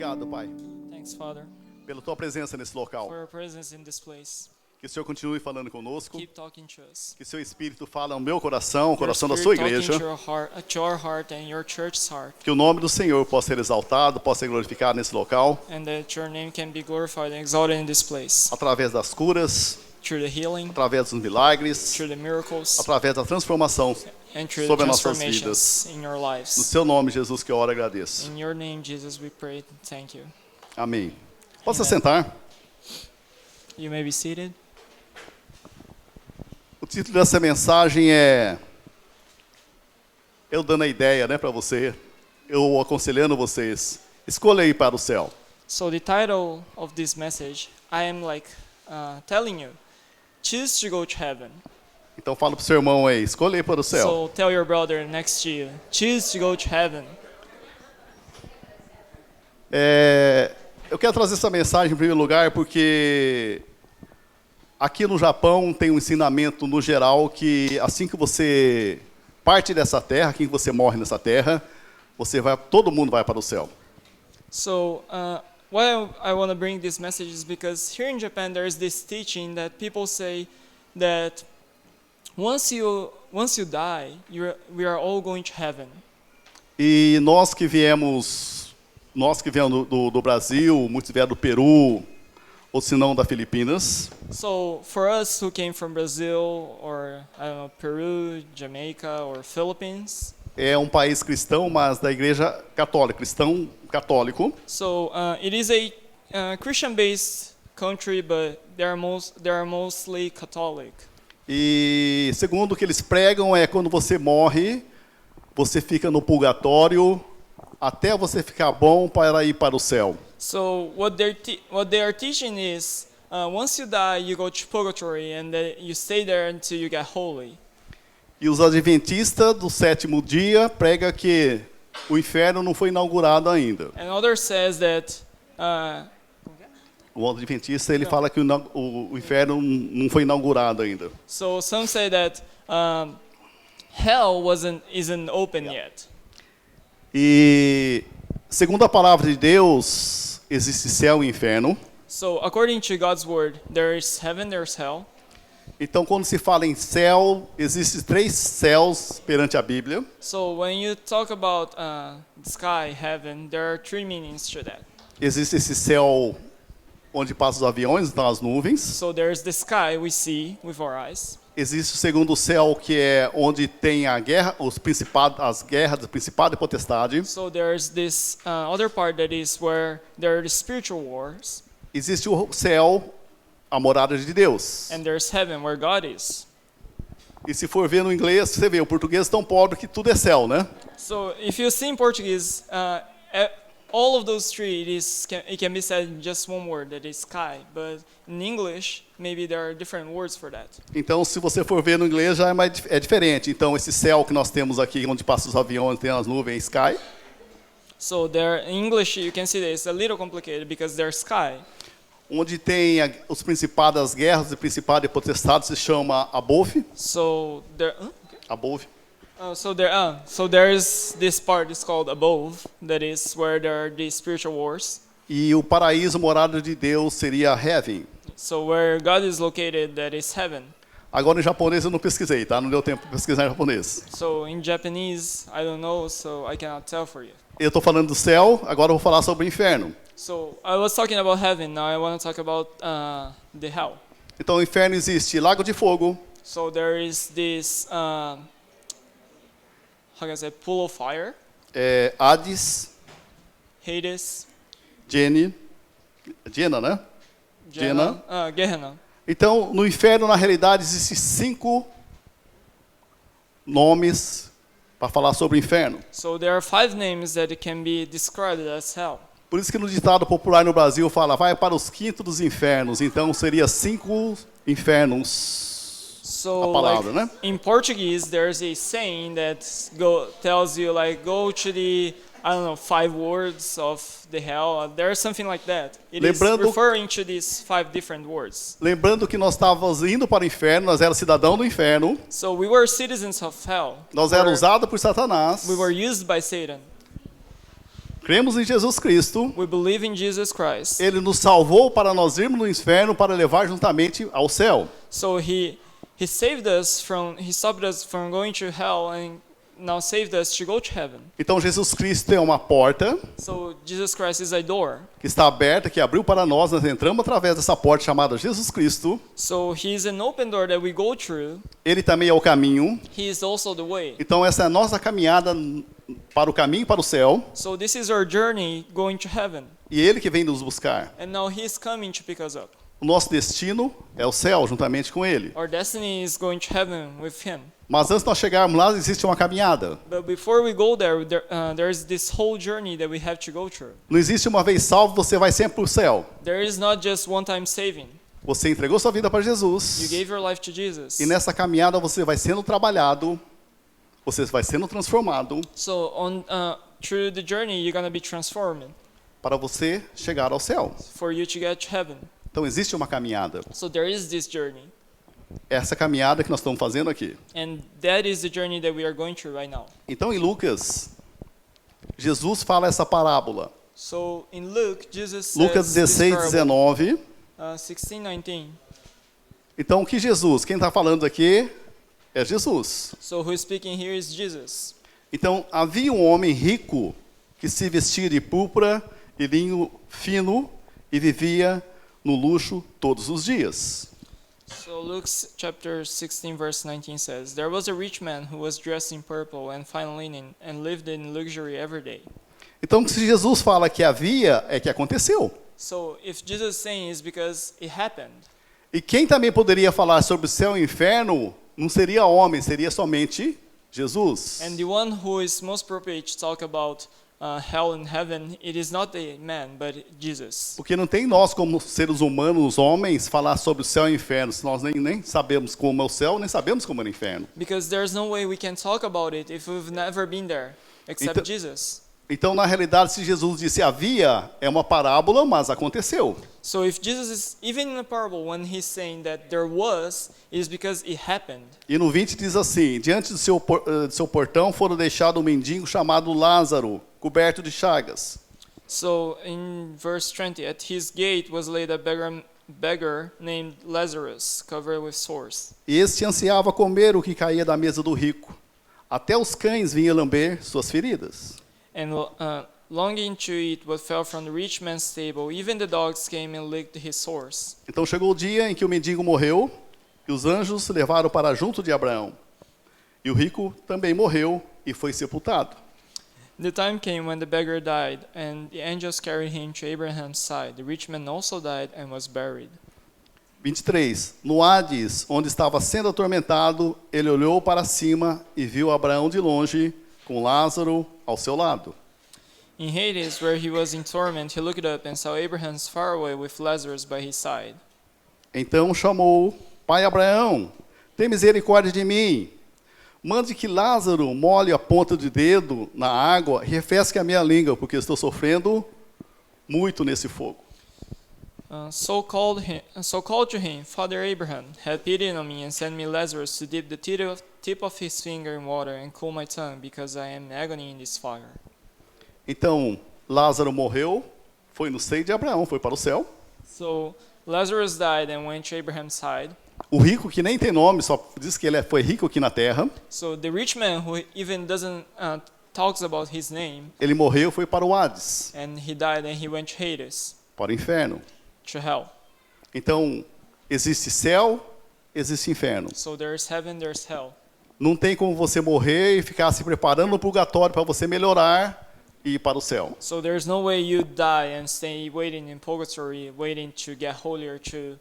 Obrigado, Pai, Thanks, Father, pela tua presença nesse local. for your presence in this place. Que o Senhor continue falando conosco. Keep talking to us. Que o seu Espírito fale ao meu coração, ao Your coração da Spirit sua igreja. talking to your heart and your church's heart, Que o nome do Senhor possa ser exaltado, possa ser glorificado nesse local. and that your name can be glorified and exalted in this place. Através das curas, Through the healing, através dos milagres, through the miracles, através da transformação. and through the sobre nossas transformations in your No lives. seu nome, Jesus, que eu oro e agradeço. In your name, Jesus, we pray. Thank you. Amém. Possa Amen. sentar. You may be seated. O título dessa mensagem é... Eu dando a ideia, para você. Eu aconselhando vocês. Escolha ir para o céu. So the title of this message, I am telling you, choose to go to heaven. Então fala para o seu irmão aí. Escolha ir para o céu. So tell your brother next to you, choose to go to heaven. Eu quero trazer essa mensagem em primeiro lugar porque aqui no Japão tem um ensinamento no geral que assim que você parte dessa terra, assim que você morre nessa terra, todo mundo vai para o céu. So why I want to bring this message is because here in Japan there is this teaching that people say that once you die, we are all going to heaven. E nós que viemos do Brasil, muitos vieram do Peru, ou se não da Filipinas. So for us who came from Brazil or I don't know, Peru, Jamaica or Philippines, É um país cristão, mas da igreja católica, cristão católico. so it is a Christian-based country, but they are mostly Catholic. E segundo o que eles pregam é quando você morre, você fica no purgatório até você ficar bom para ir para o céu. So what they are teaching is once you die, you go to purgatory and then you stay there until you get holy. E os adventistas do sétimo dia pregam que o inferno não foi inaugurado ainda. And others says that O adventista ele fala que o inferno não foi inaugurado ainda. so some say that hell isn't open yet. E segundo a palavra de Deus, existe céu e inferno. So according to God's word, there is heaven, there's hell. Então, quando se fala em céu, existem 3 céus perante a Bíblia. So when you talk about the sky, heaven, there are 3 meanings to that. Existe esse céu onde passam os aviões, então as nuvens. So there's the sky we see with our eyes. Existe o segundo céu, que é onde tem a guerra, as guerras do principado e potestade. So there's this other part that is where there are the spiritual wars. Existe o céu, a morada de Deus. And there's heaven where God is. E se for ver no inglês, você vê, o português é tão pobre que tudo é céu, né? So if you see in Portuguese, all of those 3, it can be said in just one word, that is sky. But in English, maybe there are different words for that. Então, se você for ver no inglês, já é diferente. Então, esse céu que nós temos aqui, onde passam os aviões, tem as nuvens, sky. So there, in English, you can see that it's a little complicated because there's sky. Onde tem os principados, as guerras de principado e potestade, se chama above. So there, Above. so there is this part is called above, that is where there are the spiritual wars. E o paraíso, morada de Deus, seria heaven. So where God is located, that is heaven. Agora em japonês eu não pesquisei, tá? Não deu tempo de pesquisar em japonês. So in Japanese, I don't know, so I cannot tell for you. Eu estou falando do céu, agora eu vou falar sobre o inferno. So I was talking about heaven, now I want to talk about the hell. Então o inferno existe lago de fogo, So there is this, how can I say, pool of fire, Hades, Hades, Gehenna, né? Gehenna. Então, no inferno, na realidade, existem 5 nomes para falar sobre o inferno. So there are 5 names that can be described as hell. Por isso que no ditado popular no Brasil fala, vai para os quintos dos infernos. Então, seria 5 infernos. So A palavra, né? in Portuguese, there's a saying that tells you go to the, I don't know, 5 words of the hell. There's something like that. It is referring to these 5 different words. Lembrando que nós estávamos indo para o inferno, nós éramos cidadãos do inferno. So we were citizens of hell. Nós éramos usados por Satanás. We were used by Satan. Cremos em Jesus Cristo. We believe in Jesus Christ. Ele nos salvou para nós irmos no inferno para levar juntamente ao céu. So he stopped us from going to hell and now saved us to go to heaven. Então Jesus Cristo é uma porta So Jesus Christ is a door. que está aberta, que abriu para nós entramos através dessa porta chamada Jesus Cristo. So he is an open door that we go through. Ele também é o caminho. He is also the way. Então essa é a nossa caminhada para o caminho para o céu. So this is our journey going to heaven. E Ele que vem nos buscar. And now he is coming to pick us up. O nosso destino é o céu, juntamente com Ele. Our destiny is going to heaven with him. Mas antes de nós chegarmos lá, existe uma caminhada. But before we go there, there is this whole journey that we have to go through. Não existe uma vez salvo, você vai sempre para o céu. There is not just one-time saving. Você entregou sua vida para You Jesus. gave your life to Jesus. E nessa caminhada você vai sendo trabalhado, você vai sendo transformado So through the journey, you're going to be transformed para você chegar ao céu. for you to get to heaven. Então existe uma caminhada. So there is this journey. Essa caminhada que nós estamos fazendo aqui. And that is the journey that we are going through right now. Então em Lucas, Jesus fala essa parábola. So in Luke, Jesus Lucas says this 16, parable, 19. 16:19. Então que Jesus, quem está falando aqui é Jesus. So who is speaking here is Jesus. Então havia um homem rico que se vestia de púrpura e linho fino e vivia no luxo todos os dias. So Luke chapter 16 verse 19 says, "There was a rich man who was dressed in purple and fine linen and lived in luxury every day." Então se Jesus fala que havia, é que aconteceu. So if Jesus is saying is because it happened. E quem também poderia falar sobre o céu e o inferno não seria homem, seria somente Jesus. And the one who is most appropriate to talk about hell and heaven, it is not the man, but Jesus. Porque não tem nós como seres humanos, homens, falar sobre o céu e o inferno, se nós nem sabemos como é o céu, nem sabemos como é o inferno. Because there's no way we can talk about it if we've never been there, except Então- Jesus. Então, na realidade, se Jesus disse havia, é uma parábola, mas aconteceu. So if Jesus is, even in a parable, when he's saying that there was, it is because it happened. E no 20 diz assim, diante do seu portão foram deixado um mendigo chamado Lázaro, coberto de chagas. So in verse 20, at his gate was laid a beggar named Lazarus, covered with sores. E este ansiava comer o que caía da mesa do rico. Até os cães vinham lamber suas feridas. And longing to eat what fell from the rich man's table, even the dogs came and licked his sores. Então chegou o dia em que o mendigo morreu, e os anjos levaram para junto de Abraão. E o rico também morreu e foi sepultado. The time came when the beggar died, and the angels carried him to Abraham's side. The rich man also died and was buried. 23. No Hades, onde estava sendo atormentado, ele olhou para cima e viu Abraão de longe, com Lázaro ao seu lado. In Hades, where he was in torment, he looked up and saw Abraham far away with Lazarus by his side. Então chamou: Pai Abraão, tem misericórdia de mim. Mande que Lázaro molhe a ponta de dedo na água e refresque a minha língua, porque estou sofrendo muito nesse fogo. So called to him, Father Abraham, have pity on me and send me Lazarus to dip the tip of his finger in water and cool my tongue, because I am in agony in this fire. Então Lázaro morreu, foi no seio de Abraão, foi para o céu. So Lazarus died and went to Abraham's side. O rico, que nem tem nome, só diz que ele foi rico aqui na terra, So the rich man, who even doesn't talks about his name, ele morreu, foi para o Hades, and he died and he went to Hades, para o inferno. to hell. Então, existe céu, existe inferno. So there's heaven, there's hell. Não tem como você morrer e ficar se preparando no purgatório para você melhorar e ir para o céu. So there's no way you die and stay waiting in purgatory, waiting to get holier to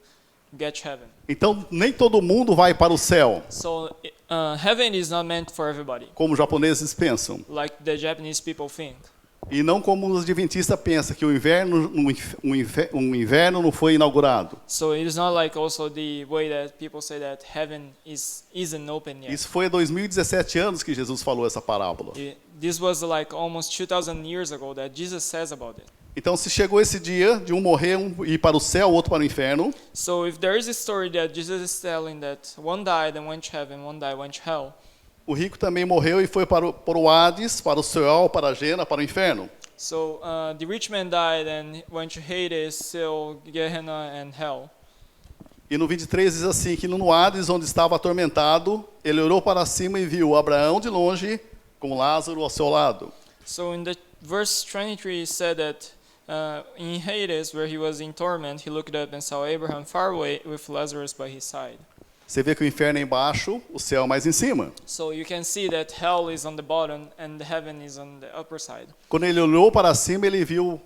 get to heaven. Então, nem todo mundo vai para o céu, So heaven is not meant for everybody, como os japoneses pensam. like the Japanese people think. E não como os adventistas pensam, que o inverno não foi inaugurado. So it is not like also the way that people say that heaven isn't open yet. Isso foi há 2017 anos que Jesus falou essa parábola. This was like almost 2,000 years ago that Jesus says about it. Então, se chegou esse dia de um morrer, um ir para o céu, o outro para o inferno, So if there is a story that Jesus is telling that one died and went to heaven, one died went to hell. o rico também morreu e foi para o Hades, para o céu, para a Gena, para o inferno. So the rich man died and went to Hades, Sheol, Gehenna, and hell. E no 23 diz assim, que no Hades, onde estava atormentado, ele olhou para cima e viu Abraão de longe, com Lázaro ao seu lado. So in the verse 23 it said that in Hades, where he was in torment, he looked up and saw Abraham far away with Lazarus by his side. Você vê que o inferno é embaixo, o céu é mais em cima. So you can see that hell is on the bottom and the heaven is on the upper side. Quando ele olhou para cima, ele viu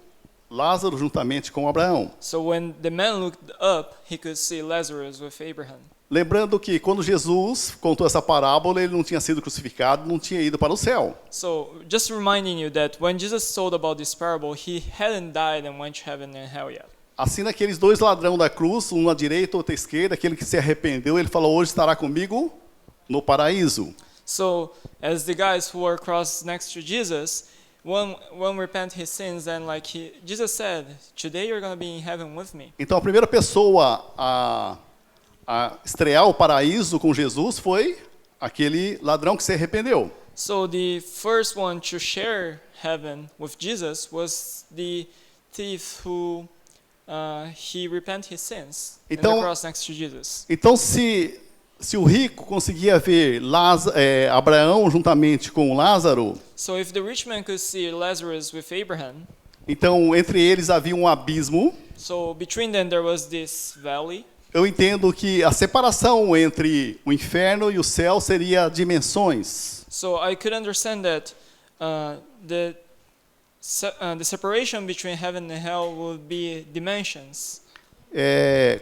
Lázaro juntamente com Abraão. So when the man looked up, he could see Lazarus with Abraham. Lembrando que quando Jesus contou essa parábola, ele não tinha sido crucificado, não tinha ido para o céu. So just reminding you that when Jesus told about this parable, he hadn't died and went to heaven and hell yet. Assim, naqueles dois ladrões da cruz, um à direita, outro à esquerda, aquele que se arrependeu, ele falou, hoje estará comigo no paraíso. So as the guys who were crossed next to Jesus, one repent his sins and Jesus said, today you're going to be in heaven with me. Então, a primeira pessoa a estrear o paraíso com Jesus foi aquele ladrão que se arrependeu. So the first one to share heaven with Jesus was the thief who he repented his sins in the cross next to Jesus. Então, se o rico conseguia ver Abraão juntamente com Lázaro, So if the rich man could see Lazarus with Abraham, então entre eles havia um abismo. so between them there was this valley. Eu entendo que a separação entre o inferno e o céu seria dimensões. So I could understand that the separation between heaven and hell would be dimensions.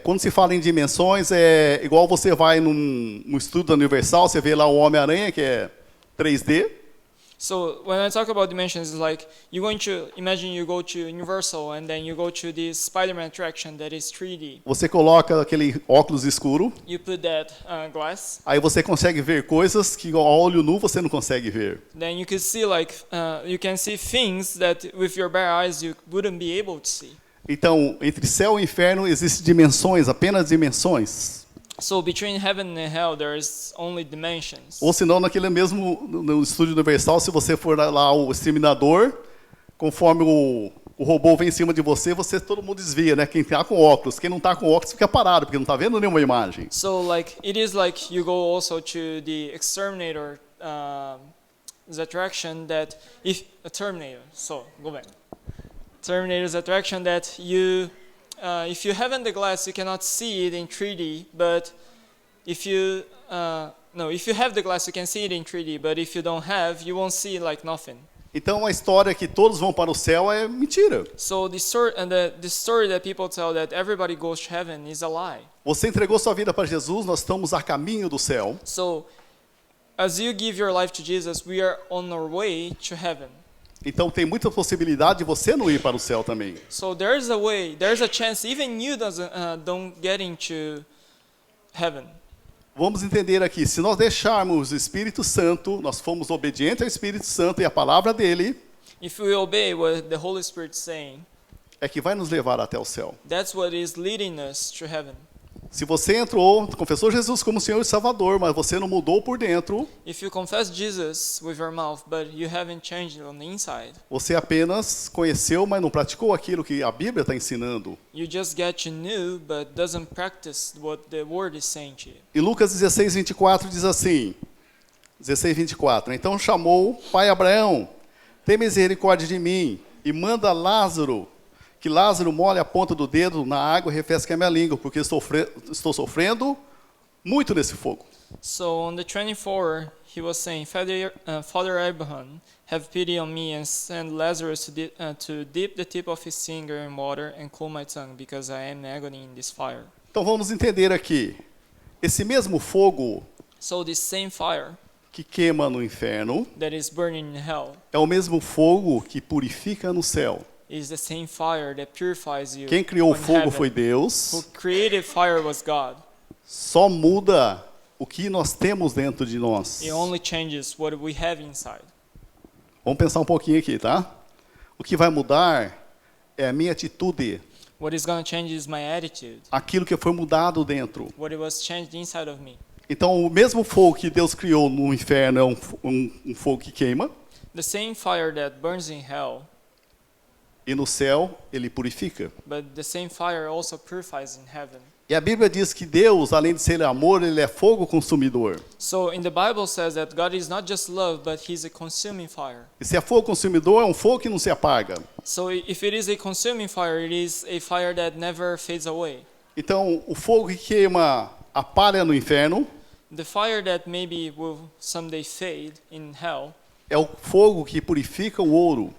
Quando se fala em dimensões, é igual você vai num estudo da Universal, você vê lá o Homem-Aranha, que é 3D. So when I talk about dimensions, it's like you're going to imagine you go to Universal and then you go to this Spider-Man attraction that is 3D. Você coloca aquele óculos escuro. You put that glass. Aí você consegue ver coisas que ao olho nu você não consegue ver. Then you can see you can see things that with your bare eyes you wouldn't be able to see. Então, entre céu e inferno existem dimensões, apenas dimensões. So between heaven and hell there is only dimensions. Ou senão naquele mesmo no estúdio Universal, se você for lá o exterminador, conforme o robô vem em cima de você, todo mundo desvia, né? Quem está com óculos, quem não está com óculos fica parado, porque não está vendo nenhuma imagem. So it is like you go also to the exterminator the attraction that if a Terminator. So go back. Terminator's attraction that you if you haven't the glass you cannot see it in 3D, but if you if you have the glass you can see it in 3D, but if you don't have you won't see like nothing. Então a história que todos vão para o céu é mentira. So the story that people tell that everybody goes to heaven is a lie. Você entregou sua vida para Jesus, nós estamos a caminho do céu. So as you give your life to Jesus, we are on our way to heaven. Então tem muita possibilidade de você não ir para o céu também. So there's a chance even you don't get into heaven. Vamos entender aqui, se nós deixarmos o Espírito Santo, nós fomos obedientes ao Espírito Santo e à palavra dele, If we obey what the Holy Spirit is saying, é que vai nos levar até o céu. that's what is leading us to heaven. Se você entrou, confessou Jesus como Senhor e Salvador, mas você não mudou por dentro, If you confess Jesus with your mouth, but you haven't changed on the inside, você apenas conheceu, mas não praticou aquilo que a Bíblia está ensinando. you just get to know, but doesn't practice what the Word is saying to you. E Lucas 16:24 diz assim, 16:24, então chamou pai Abraão, tem misericórdia de mim e manda que Lázaro molhe a ponta do dedo na água e refresque a minha língua, porque estou sofrendo muito nesse fogo. So on the 24, he was saying, Father Abraham, have pity on me and send Lazarus to dip the tip of his finger in water and cool my tongue, because I am in agony in this fire. Então vamos entender aqui, esse mesmo fogo So this same fire que queima no inferno that is burning in hell é o mesmo fogo que purifica no céu. is the same fire that purifies you. Quem criou o in fogo heaven. foi Deus. Who created fire was God. Só muda o que nós temos dentro de nós. It only changes what we have inside. Vamos pensar um pouquinho aqui, tá? O que vai mudar é a minha atitude. What is going to change is my attitude. Aquilo que foi mudado dentro. What it was changed inside of me. Então, o mesmo fogo que Deus criou no inferno é um fogo que queima. The same fire that burns in hell e no céu ele purifica. but the same fire also purifies in heaven. E a Bíblia diz que Deus, além de ser amor, ele é fogo consumidor. So in the Bible says that God is not just love, but He's a consuming fire. E se é fogo consumidor, é um fogo que não se apaga. So if it is a consuming fire, it is a fire that never fades away. Então, o fogo que queima a palha no inferno The fire that maybe will someday fade in hell, é o fogo que purifica o ouro.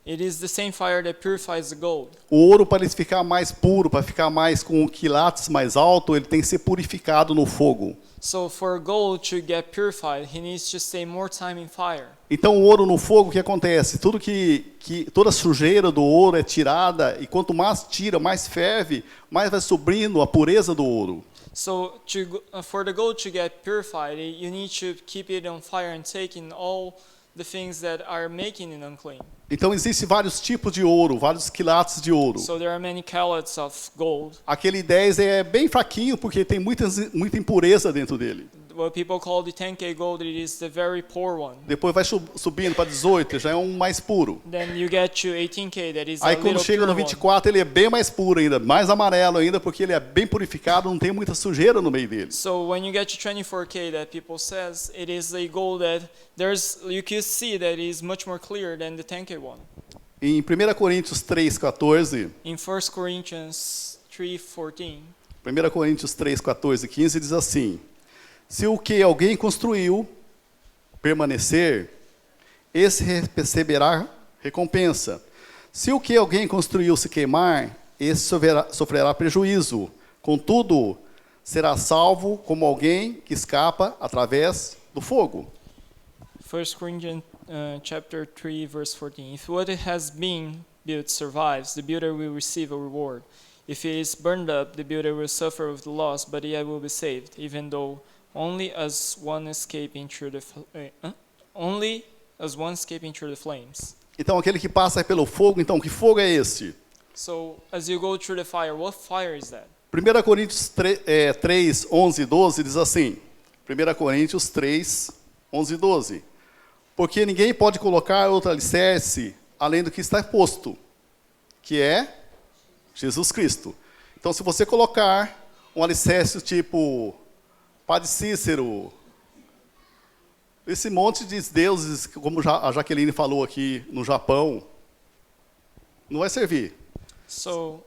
it is the same fire that purifies the gold. O ouro, para ele ficar mais puro, para ficar mais com o quilates mais alto, ele tem que ser purificado no fogo. So for gold to get purified, he needs to stay more time in fire. Então, o ouro no fogo, o que acontece? Toda a sujeira do ouro é tirada, e quanto mais tira, mais ferve, mais vai subindo a pureza do ouro. So for the gold to get purified, you need to keep it on fire and take in all the things that are making it unclean. Então, existem vários tipos de ouro, vários quilates de ouro. So there are many calories of gold. Aquele 10 é bem fraquinho, porque tem muita impureza dentro dele. What people call the 10K gold, it is the very poor one. Depois vai subindo para 18, já é um mais puro. Then you get to 18K, that is a Aí quando little chega pure no one. 24, ele é bem mais puro ainda, mais amarelo ainda, porque ele é bem purificado, não tem muita sujeira no meio dele. So when you get to 24K, that people says, it is a gold that you can see that is much more clear than the 10K one. Em 1 Coríntios 3:14, In 1 Corinthians 3:14, 1 Coríntios 3:14 e 15 diz assim: se o que alguém construiu permanecer, esse receberá recompensa. Se o que alguém construiu se queimar, esse sofrerá prejuízo. Contudo, será salvo como alguém que escapa através do fogo. 1 Corinthians chapter 3 verse 14. If what has been built survives, the builder will receive a reward. If it is burned up, the builder will suffer with loss, but yet will be saved, even though only as one escaping through the flames. Então, aquele que passa pelo fogo, então, que fogo é esse? So as you go through the fire, what fire is that? 1 Coríntios 3, 11 e 12 diz assim, 1 Coríntios 3, 11 e 12. Porque ninguém pode colocar outro alicerce além do que está posto, que é Jesus Cristo. Então, se você colocar um alicerce tipo Padre Cícero, esse monte de deuses, como a Jaqueline falou aqui no Japão, não vai servir. So,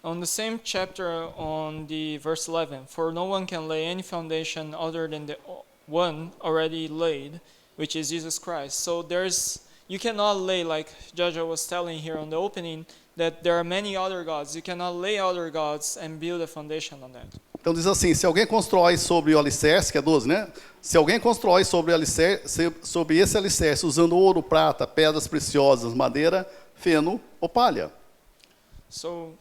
on the same chapter, on the verse 11, for no one can lay any foundation other than the one already laid, which is Jesus Christ. So you cannot lay, like Jaja was telling here on the opening, that there are many other gods. You cannot lay other gods and build a foundation on that. Então diz assim, se alguém constrói sobre o alicerce, que é 12, né? Se alguém constrói sobre esse alicerce usando ouro, prata, pedras preciosas, madeira, feno ou palha. So,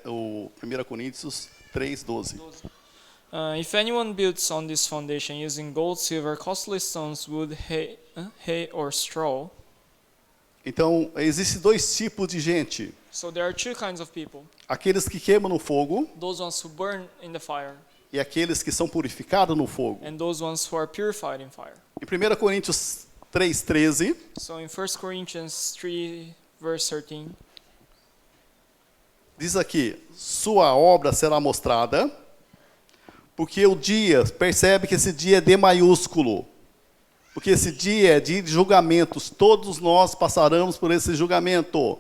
O 1 Coríntios 3, 12. if anyone builds on this foundation using gold, silver, costly stones, wood, hay or straw. Então, existem dois tipos de gente. So there are two kinds of people. Aqueles que queimam no fogo Those ones who burn in the fire, e aqueles que são purificados no fogo. and those ones who are purified in fire. Em 1 Coríntios 3, 13, So in 1 Corinthians 3 verse 13, diz aqui, sua obra será mostrada, porque o dia, percebe que esse dia é D maiúsculo, porque esse dia é dia de julgamentos, todos nós passaremos por esse julgamento.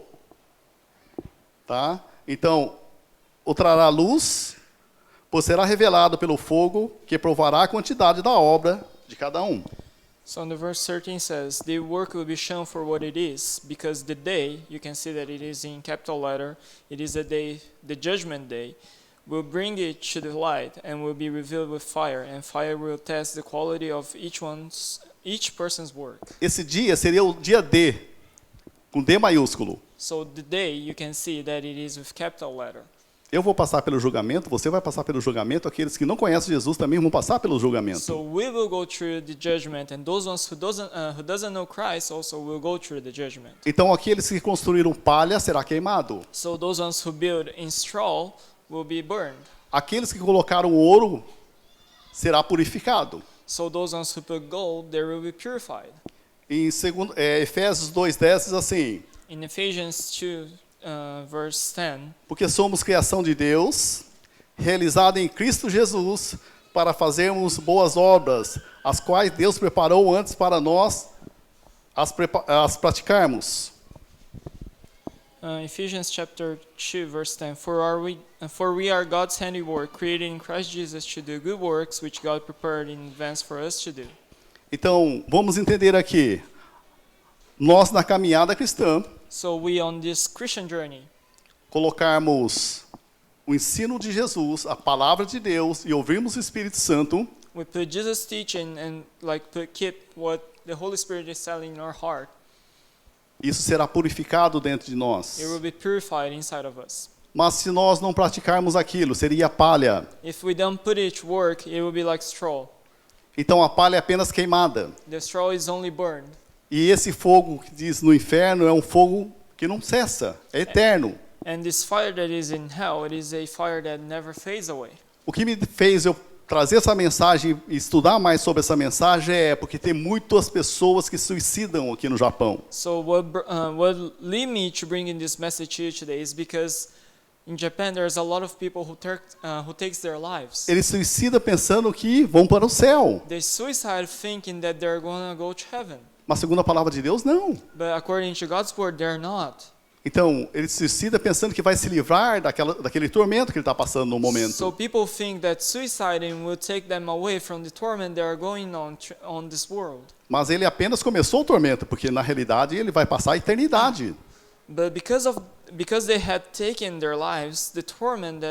Tá? Então, o trará luz, pois será revelado pelo fogo, que provará a quantidade da obra de cada um. so in the verse 13 says, the work will be shown for what it is, because the day, you can see that it is in capital letter, it is the day, the judgment day, will bring it to the light and will be revealed with fire, and fire will test the quality of each person's work. Esse dia seria o dia D, com D maiúsculo. So the day, you can see that it is with capital letter. Eu vou passar pelo julgamento, você vai passar pelo julgamento, aqueles que não conhecem Jesus também vão passar pelo julgamento. So we will go through the judgment, and those ones who doesn't know Christ also will go through the judgment. Então aqueles que construíram palha será queimado. So those ones who build in straw will be burned. Aqueles que colocaram ouro será purificado. So those ones who put gold, they will be purified. Em Efésios 2:10 diz assim: In Ephesians 2, verse 10, porque somos criação de Deus, realizada em Cristo Jesus, para fazermos boas obras, as quais Deus preparou antes para nós as praticarmos. Ephesians chapter 2, verse 10, For we are God's handiwork, created in Christ Jesus to do good works, which God prepared in advance for us to do. Então, vamos entender aqui. Nós, na caminhada cristã, So we on this Christian journey, colocarmos o ensino de Jesus, a palavra de Deus, e ouvirmos o Espírito Santo, we put Jesus' teaching and keep what the Holy Spirit is telling in our heart. isso será purificado dentro de nós. It will be purified inside of us. Mas se nós não praticarmos aquilo, seria palha. If we don't put it to work, it will be like straw. Então a palha é apenas queimada. The straw is only burned. E esse fogo que diz no inferno é um fogo que não cessa, é eterno. And this fire that is in hell, it is a fire that never fades away. O que me fez eu trazer essa mensagem e estudar mais sobre essa mensagem é porque tem muitas pessoas que se suicidam aqui no Japão. So what led me to bring in this message to you today is because in Japan there's a lot of people who takes their lives. Eles se suicidam pensando que vão para o céu. They suicide thinking that they're going to go to heaven. Mas segundo a palavra de Deus, não. But according to God's word, they're not. Então, ele se suicida pensando que vai se livrar daquele tormento que ele está passando no momento. So people think that suiciding will take them away from the torment they are going on this world. Mas ele apenas começou o tormento, porque na realidade ele vai passar a eternidade. But because they had taken their lives, the torment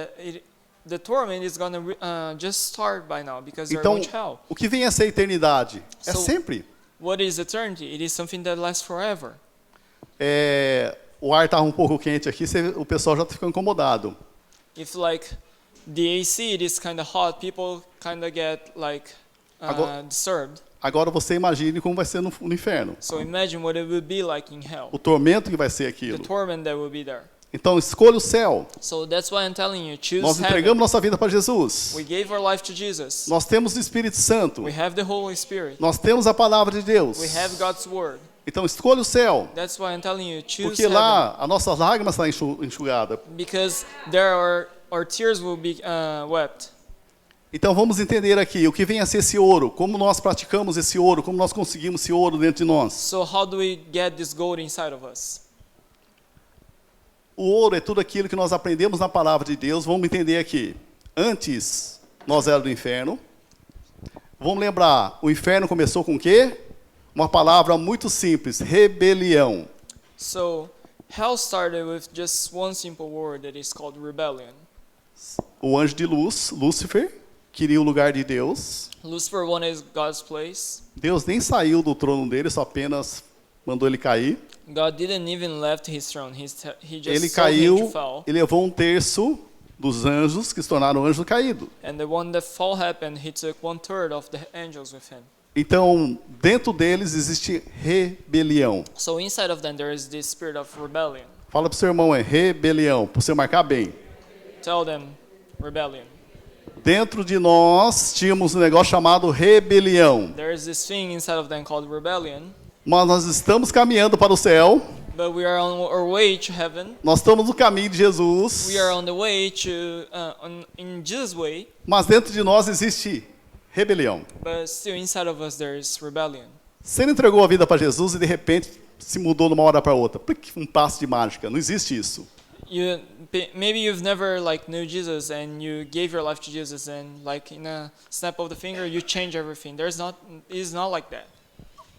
is going to just start by now because they're Então, going to hell. o que vem a ser a eternidade? É So- sempre. What is eternity? It is something that lasts forever. O ar estava um pouco quente aqui, o pessoal já ficou incomodado. If like the AC it is kind of hot, people kind of get like Agora- disturbed. Agora você imagine como vai ser no inferno. So imagine what it would be like in hell. O tormento que vai ser The aquilo. torment that will be there. Então escolha o céu. So that's why I'm telling you, choose Nós heaven. entregamos nossa vida para Jesus. We gave our life to Jesus. Nós temos o Espírito Santo. We have the Holy Spirit. Nós temos a palavra de Deus. We have God's word. Então escolha o céu. That's why I'm telling you, choose Porque heaven. lá as nossas lágrimas estão enxugadas. Because there our tears will be wept. Então vamos entender aqui o que vem a ser esse ouro, como nós praticamos esse ouro, como nós conseguimos esse ouro dentro de nós. So how do we get this gold inside of us? O ouro é tudo aquilo que nós aprendemos na palavra de Deus. Vamos entender aqui. Antes nós éramos do inferno. Vamos lembrar, o inferno começou com o quê? Uma palavra muito simples, rebelião. So hell started with just one simple word that is called rebellion. O anjo de luz, Lúcifer, queria o lugar de Deus. Lucifer wanted God's place. Deus nem saiu do trono dele, só apenas mandou ele cair. God didn't even left his throne. He just Ele told him to caiu fall. e levou um terço dos anjos que se tornaram anjos caídos. And the one that fall happened, he took 1/3 of the angels with him. Então, dentro deles existe rebelião. So inside of them there is this spirit of rebellion. Fala pro seu irmão, é rebelião, para você marcar bem. Tell them rebellion. Dentro de nós tínhamos um negócio chamado rebelião. There is this thing inside of them called rebellion. Mas nós estamos caminhando para o céu. But we are on our way to heaven. Nós estamos no caminho de Jesus. We are on the way to in Jesus' way. Mas dentro de nós existe rebelião. But still inside of us there is rebellion. Você não entregou a vida para Jesus e de repente se mudou de uma hora para outra. Um passo de mágica. Não existe isso. Maybe you've never knew Jesus and you gave your life to Jesus and in a snap of the finger you change everything. It's not like that.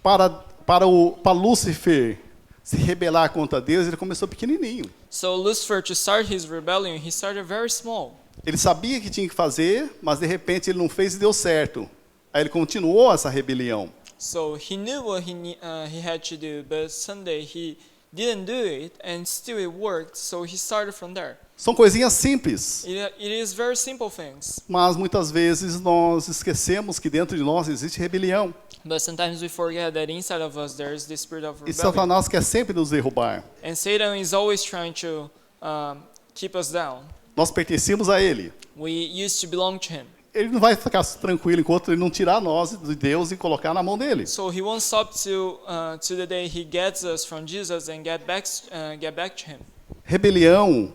Para Lúcifer se rebelar contra Deus, ele começou pequenininho. So Lucifer, to start his rebellion, he started very small. Ele sabia que tinha que fazer, mas de repente ele não fez e deu certo. Aí ele continuou essa rebelião. So he knew what he had to do, but someday he didn't do it, and still it worked. So he started from there. São coisinhas simples, It is very simple things, mas muitas vezes nós esquecemos que dentro de nós existe rebelião. but sometimes we forget that inside of us there is this spirit of E rebellion. Satanás quer sempre nos derrubar. And Satan is always trying to keep us down. Nós pertencíamos a ele. We used to belong to him. ele não vai ficar tranquilo enquanto ele não tirar nós de Deus e colocar na mão dele. So he won't stop to the day he gets us from Jesus and get back to him. Rebelião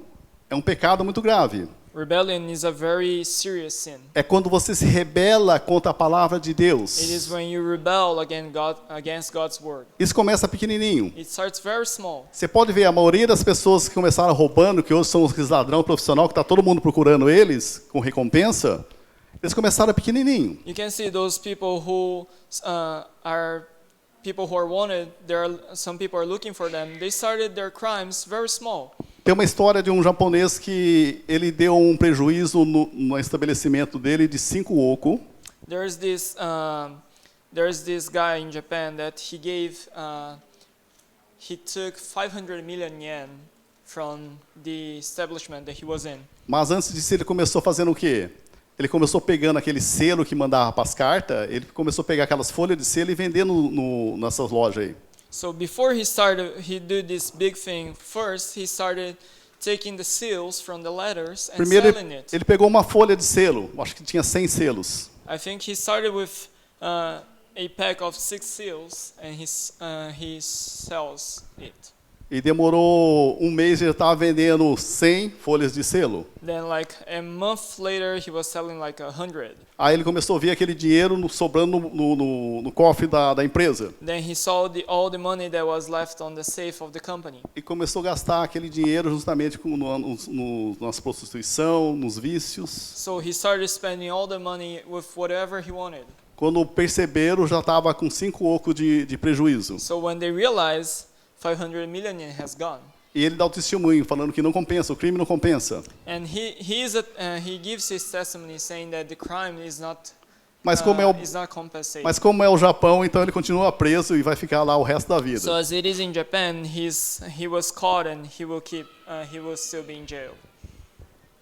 é um pecado muito grave. Rebellion is a very serious sin. É quando você se rebela contra a palavra de Deus. It is when you rebel against God's word. Isso começa pequenininho. It starts very small. Você pode ver a maioria das pessoas que começaram roubando, que hoje são os ladrão profissional, que está todo mundo procurando eles com recompensa, eles começaram pequenininho. You can see those people who are wanted. Some people are looking for them. They started their crimes very small. Tem uma história de um japonês que ele deu um prejuízo no estabelecimento dele de 5 oku. There's this guy in Japan that he took 500 million yen from the establishment that he was in. Mas antes disso ele começou fazendo o quê? Ele começou pegando aquele selo que mandava para as cartas, ele começou a pegar aquelas folhas de selo e vender nessas lojas aí. So before he did this big thing, first he started taking the seals from the letters and Primeiro selling it. ele pegou uma folha de selo, acho que tinha 100 selos. I think he started with a pack of 6 seals and he sells it. E demorou um mês e já estava vendendo 100 folhas de selo. Then like a month later he was selling like 100. Aí ele começou a ver aquele dinheiro sobrando no cofre da empresa. Then he saw all the money that was left on the safe of the company. E começou a gastar aquele dinheiro justamente nas prostituição, nos vícios. So he started spending all the money with whatever he wanted. Quando perceberam, já estava com 5 oku de prejuízo. So when they realized 500 million yen has gone. E ele dá o testemunho, falando que não compensa, o crime não compensa. And he gives his testimony saying that the crime is not Mas not compensated. mas como é o Japão, então ele continua preso e vai ficar lá o resto da vida. So as it is in Japan, he was caught and he will still be in jail.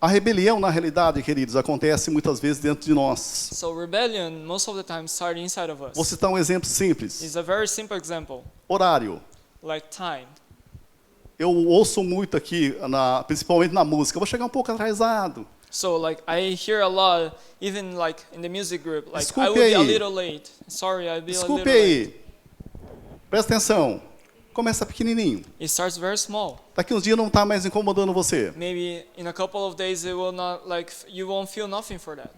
A rebelião, na realidade, queridos, acontece muitas vezes dentro de nós. So rebellion most of the time starts inside of us. Vou citar um exemplo simples. It's a very simple example, Horário. like time. Eu ouço muito aqui, principalmente na música. Eu vou chegar um pouco atrasado. So like I hear a lot, even like in the music group, like Desculpe I will be a aí. little late. Sorry, I'll be a little Desculpe late. aí. Presta atenção. Começa pequenininho. It starts very small. Daqui uns dias não está mais incomodando você. Maybe in a couple of days it will not you won't feel nothing for that.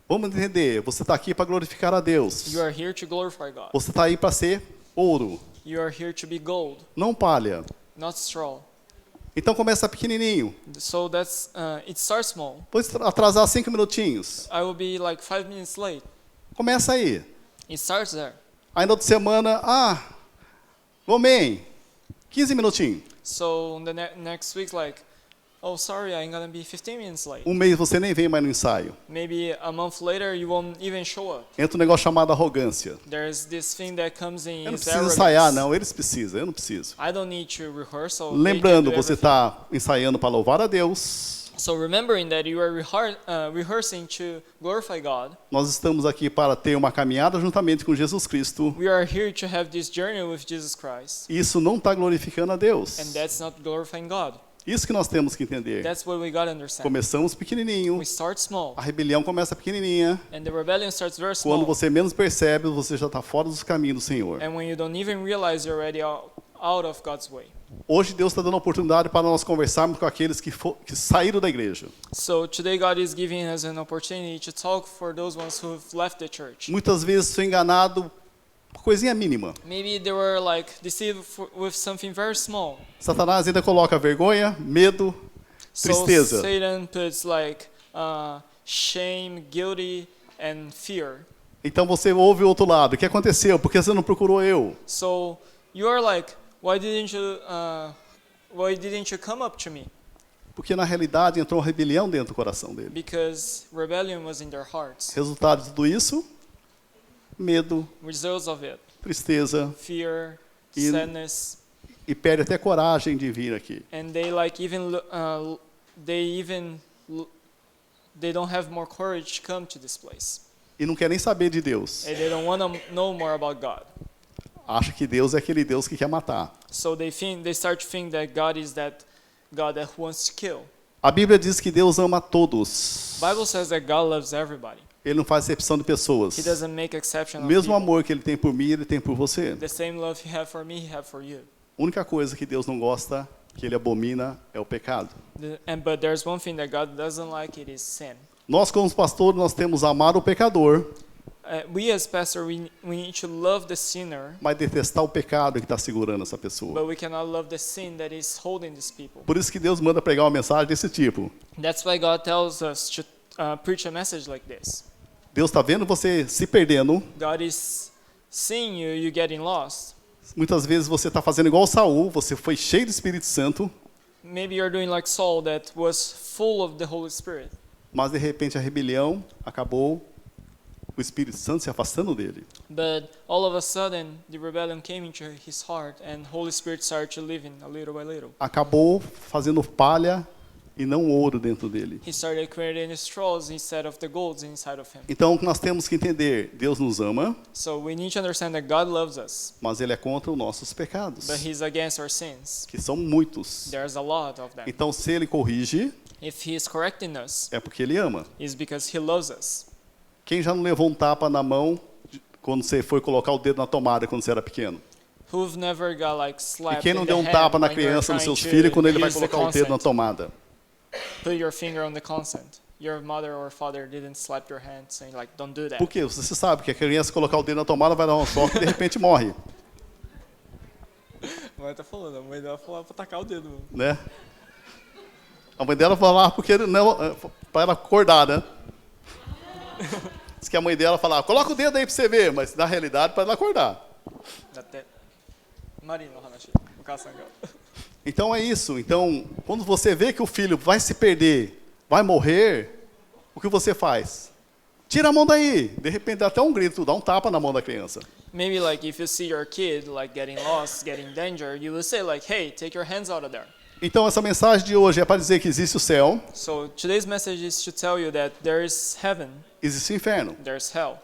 Vamos entender. Você está aqui para glorificar a Deus. You are here to glorify God. Você está aí para ser ouro, You are here to be gold, não palha. not straw. Então começa pequenininho. So that's it starts small. Pode atrasar 5 minutinhos. I will be like 5 minutes late. Começa aí. It starts there. Aí na outra semana, amém. 15 minutinhos. So the next week, like, oh, sorry, I'm gonna be 15 minutes late. Um mês você nem vem mais no ensaio. Maybe a month later, you won't even show up. Entra um negócio chamado arrogância. There's this thing that comes in. Eu não is preciso arrogance. ensaiar, não. Eles precisam, eu não preciso. I don't need to rehearse. Lembrando, você está ensaiando para louvar a Deus. So remembering that you are rehearsing to glorify God, Nós estamos aqui para ter uma caminhada juntamente com Jesus Cristo. we are here to have this journey with Jesus Christ. Isso não está glorificando a Deus. And that's not glorifying God. Isso que nós temos que entender. That's what we gotta understand. Começamos pequenininho. We start small, A rebelião começa pequenininha. and the rebellion starts very Quando small. você menos percebe, você já está fora dos caminhos do Senhor. And when you don't even realize you're already out of God's way. Hoje Deus está dando oportunidade para nós conversarmos com aqueles que saíram da igreja. So today God is giving us an opportunity to talk for those ones who have left the church. Muitas vezes sou enganado por coisinha mínima. Maybe they were like deceived with something very small. Satanás ainda coloca vergonha, medo, tristeza. So Satan puts like shame, guilty, and fear. Então você ouve o outro lado. O que aconteceu? Por que você não procurou eu? So you are like, why didn't you come up to me? Porque na realidade entrou uma rebelião dentro do coração dele. Because rebellion was in their hearts. Resultado de tudo isso? Medo, Results of it, tristeza, fear, E- sadness, e perde até coragem de vir aqui. and they like they don't have more courage to come to this place. E não quer nem saber de Deus. And they don't want to know more about God. Acha que Deus é aquele Deus que quer matar. So they start to think that God is that God that wants to kill. A Bíblia diz que Deus ama a todos. Bible says that God loves everybody. Ele não faz exceção de pessoas. He doesn't make exception O of mesmo people. amor que ele tem por mim, ele tem por você. The same love he have for me, he have for you. A única coisa que Deus não gosta, que ele abomina, é o pecado. But there's one thing that God doesn't like, it is sin. Nós, como pastores, nós temos amado o pecador, We as pastor, we need to love the sinner, mas detestar o pecado que está segurando essa pessoa. but we cannot love the sin that is holding these people. Por isso que Deus manda pregar uma mensagem desse tipo. That's why God tells us to preach a message like this. Deus está vendo você se perdendo. God is seeing you getting lost. Muitas vezes você está fazendo igual Saul, você foi cheio do Espírito Santo, Maybe you're doing like Saul that was full of the Holy Spirit. mas de repente a rebelião acabou, o Espírito Santo se afastando dele. But all of a sudden, the rebellion came into his heart, and Holy Spirit started to live in a little by little. Acabou fazendo palha e não ouro dentro dele. He started creating straws instead of the golds inside of him. Então nós temos que entender, Deus nos ama, So we need to understand that God loves us, mas ele é contra os nossos pecados, but He's against our sins. que são muitos. There's a lot of them. Então se ele corrige, If He is correcting us, é porque ele ama. it's because He loves us. Quem já não levou um tapa na mão quando você foi colocar o dedo na tomada quando você era pequeno? Who've never got like E slapped quem in não the deu um hand tapa na when you're criança, nos trying seus to filhos, quando ele vai use the colocar o dedo na consent? tomada? Put your finger on the consent. Your mother or father didn't slap your hand saying like, don't do that. Por quê? Você sabe que a criança colocar o dedo na tomada vai dar um choque e de repente morre, A mãe tá falando, a mãe dela falou pra tacar o dedo. né? A mãe dela falava porque não, para ela acordar, né? Diz que a mãe dela falava, coloca o dedo aí para você ver, mas na realidade para ela acordar. Até Marino Hanashi, o Kasanga. Então é isso. Então, quando você vê que o filho vai se perder, vai morrer, o que você faz? Tira a mão daí. De repente dá até um grito, dá um tapa na mão da criança. Maybe like if you see your kid like getting lost, getting in danger, you will say like, hey, take your hands out of there. Então essa mensagem de hoje é para dizer que existe o céu, So today's message is to tell you that there is heaven, existe o inferno. there's hell.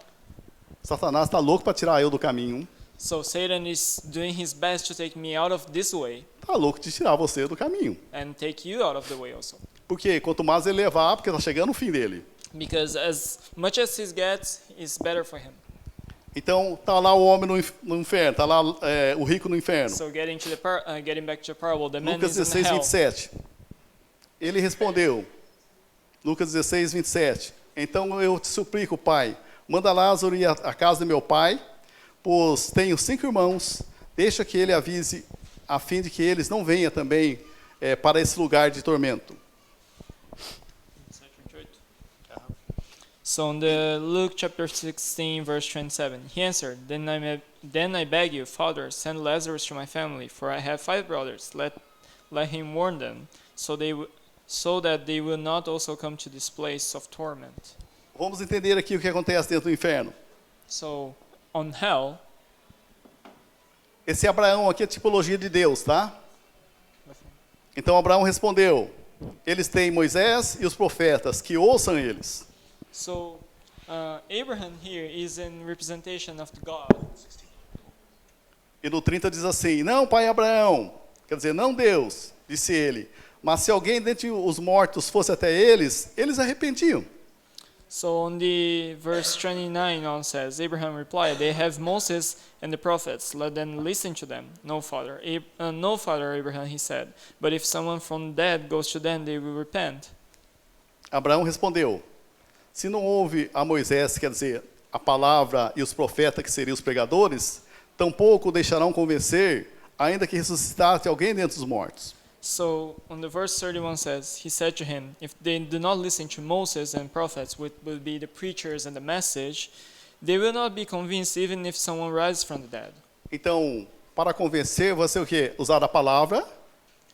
Satanás está louco para tirar eu do caminho, So Satan is doing his best to take me out of this way está louco de tirar você do caminho. and take you out of the way also. Porque quanto mais ele levar, porque está chegando o fim dele. Because as much as he gets, is better for him. Então tá lá o homem no inferno, tá lá o rico no inferno. So getting back to the parable, the man Lucas is in 16, hell. 27. Ele respondeu, Lucas 16, 27. Então eu te suplico, pai, manda Lázaro ir à casa de meu pai, pois tenho 5 irmãos, deixa que ele avise, a fim de que eles não venham também para esse lugar de tormento. So in the Luke chapter 16, verse 27, he answered, Then I beg you, Father, send Lazarus to my family, for I have 5 brothers. Let him warn them, so that they will not also come to this place of torment. Vamos entender aqui o que acontece dentro do inferno. So on hell, Esse Abraão aqui é a tipologia de Deus, tá? Então Abraão respondeu, eles têm Moisés e os profetas, que ouçam eles. so Abraham here is in representation of God. E no 30 diz assim, não, pai Abraão, quer dizer, não Deus, disse ele, mas se alguém dentre os mortos fosse até eles, eles arrependiam. So on the verse 29 on says, Abraham replied, They have Moses and the prophets, let them listen to them. No, Father, Abraham, he said, but if someone from the dead goes to them, they will repent. Abraão respondeu, se não houve a Moisés, quer dizer, a palavra e os profetas que seriam os pregadores, tampouco o deixarão convencer, ainda que ressuscitasse alguém dentre os mortos. So on the verse 31 says, he said to him, if they do not listen to Moses and prophets, which will be the preachers and the message, they will not be convinced even if someone rises from the dead. Então, para convencer, você o quê? Usar a palavra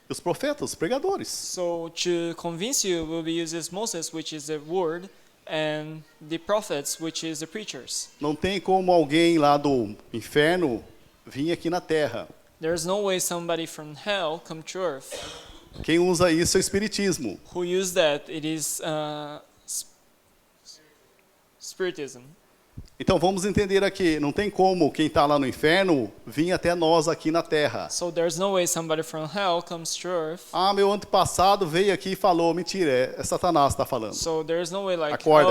e os profetas, os pregadores. So to convince you will be uses Moses, which is the word, and the prophets, which is the preachers. Não tem como alguém lá do inferno vir aqui na terra. There's no way somebody from hell come to earth. Quem usa isso é o espiritismo. Who use that? It is spiritism. Então vamos entender aqui, não tem como quem está lá no inferno vir até nós aqui na terra. So there's no way somebody from hell comes to earth. Ah, meu antepassado veio aqui e falou, mentira, é Satanás que está falando. So there's no way like, Acorda.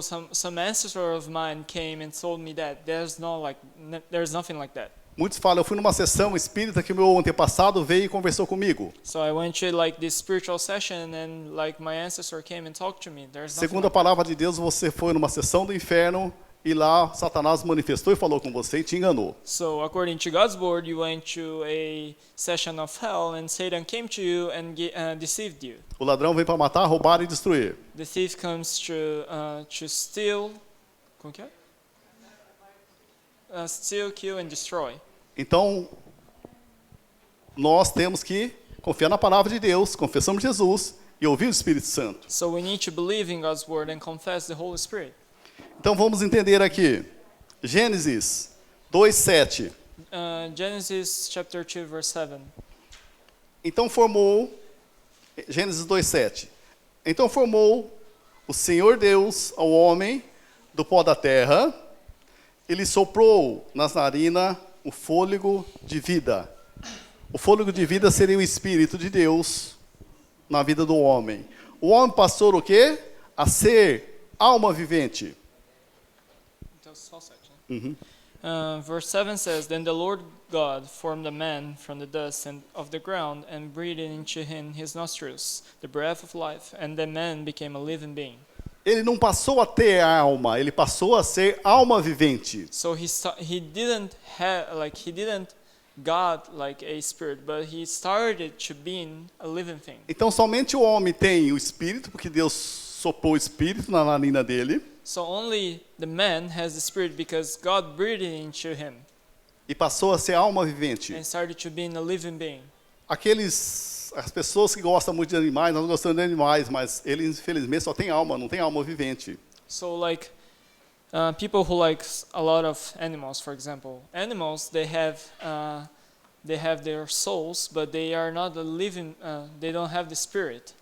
some ancestor of mine came and told me that. There's nothing like that. Muitos falam, eu fui numa sessão espírita que o meu antepassado veio e conversou comigo. So I went to like this spiritual session and like my ancestor came and talked to me. There's nothing Segundo a like palavra de Deus, você foi numa sessão do inferno e lá Satanás manifestou e falou com você e te enganou. So according to God's word, you went to a session of hell and Satan came to you and deceived you. O ladrão vem para matar, roubar e destruir. The thief comes to steal. Como que é? Steal, kill and destroy. Então, nós temos que confiar na palavra de Deus, confessamos Jesus e ouvir o Espírito Santo. So we need to believe in God's word and confess the Holy Spirit. Então vamos entender aqui. Gênesis 2:7. Genesis chapter 2 verse 7. Então formou Gênesis 2:7. Então formou o Senhor Deus ao homem do pó da terra, e lhe soprou nas narinas o fôlego de vida. O fôlego de vida seria o Espírito de Deus na vida do homem. O homem passou o quê? A ser alma vivente. Verse 7 says, Then the Lord God formed a man from the dust of the ground and breathed into him his nostrils, the breath of life, and the man became a living being. Ele não passou a ter alma, ele passou a ser alma vivente. So he didn't got like a spirit, but he started to being a living thing. Então somente o homem tem o Espírito, porque Deus soprou o Espírito na narina dele. So only the man has the spirit because God breathed into him E passou a ser alma vivente. and started to being a living being. As pessoas que gostam muito de animais, nós gostamos de animais, mas eles infelizmente só têm alma, não tem alma vivente. So like people who like a lot of animals, for example, animals they have their souls, but they are not a living. They don't have the spirit.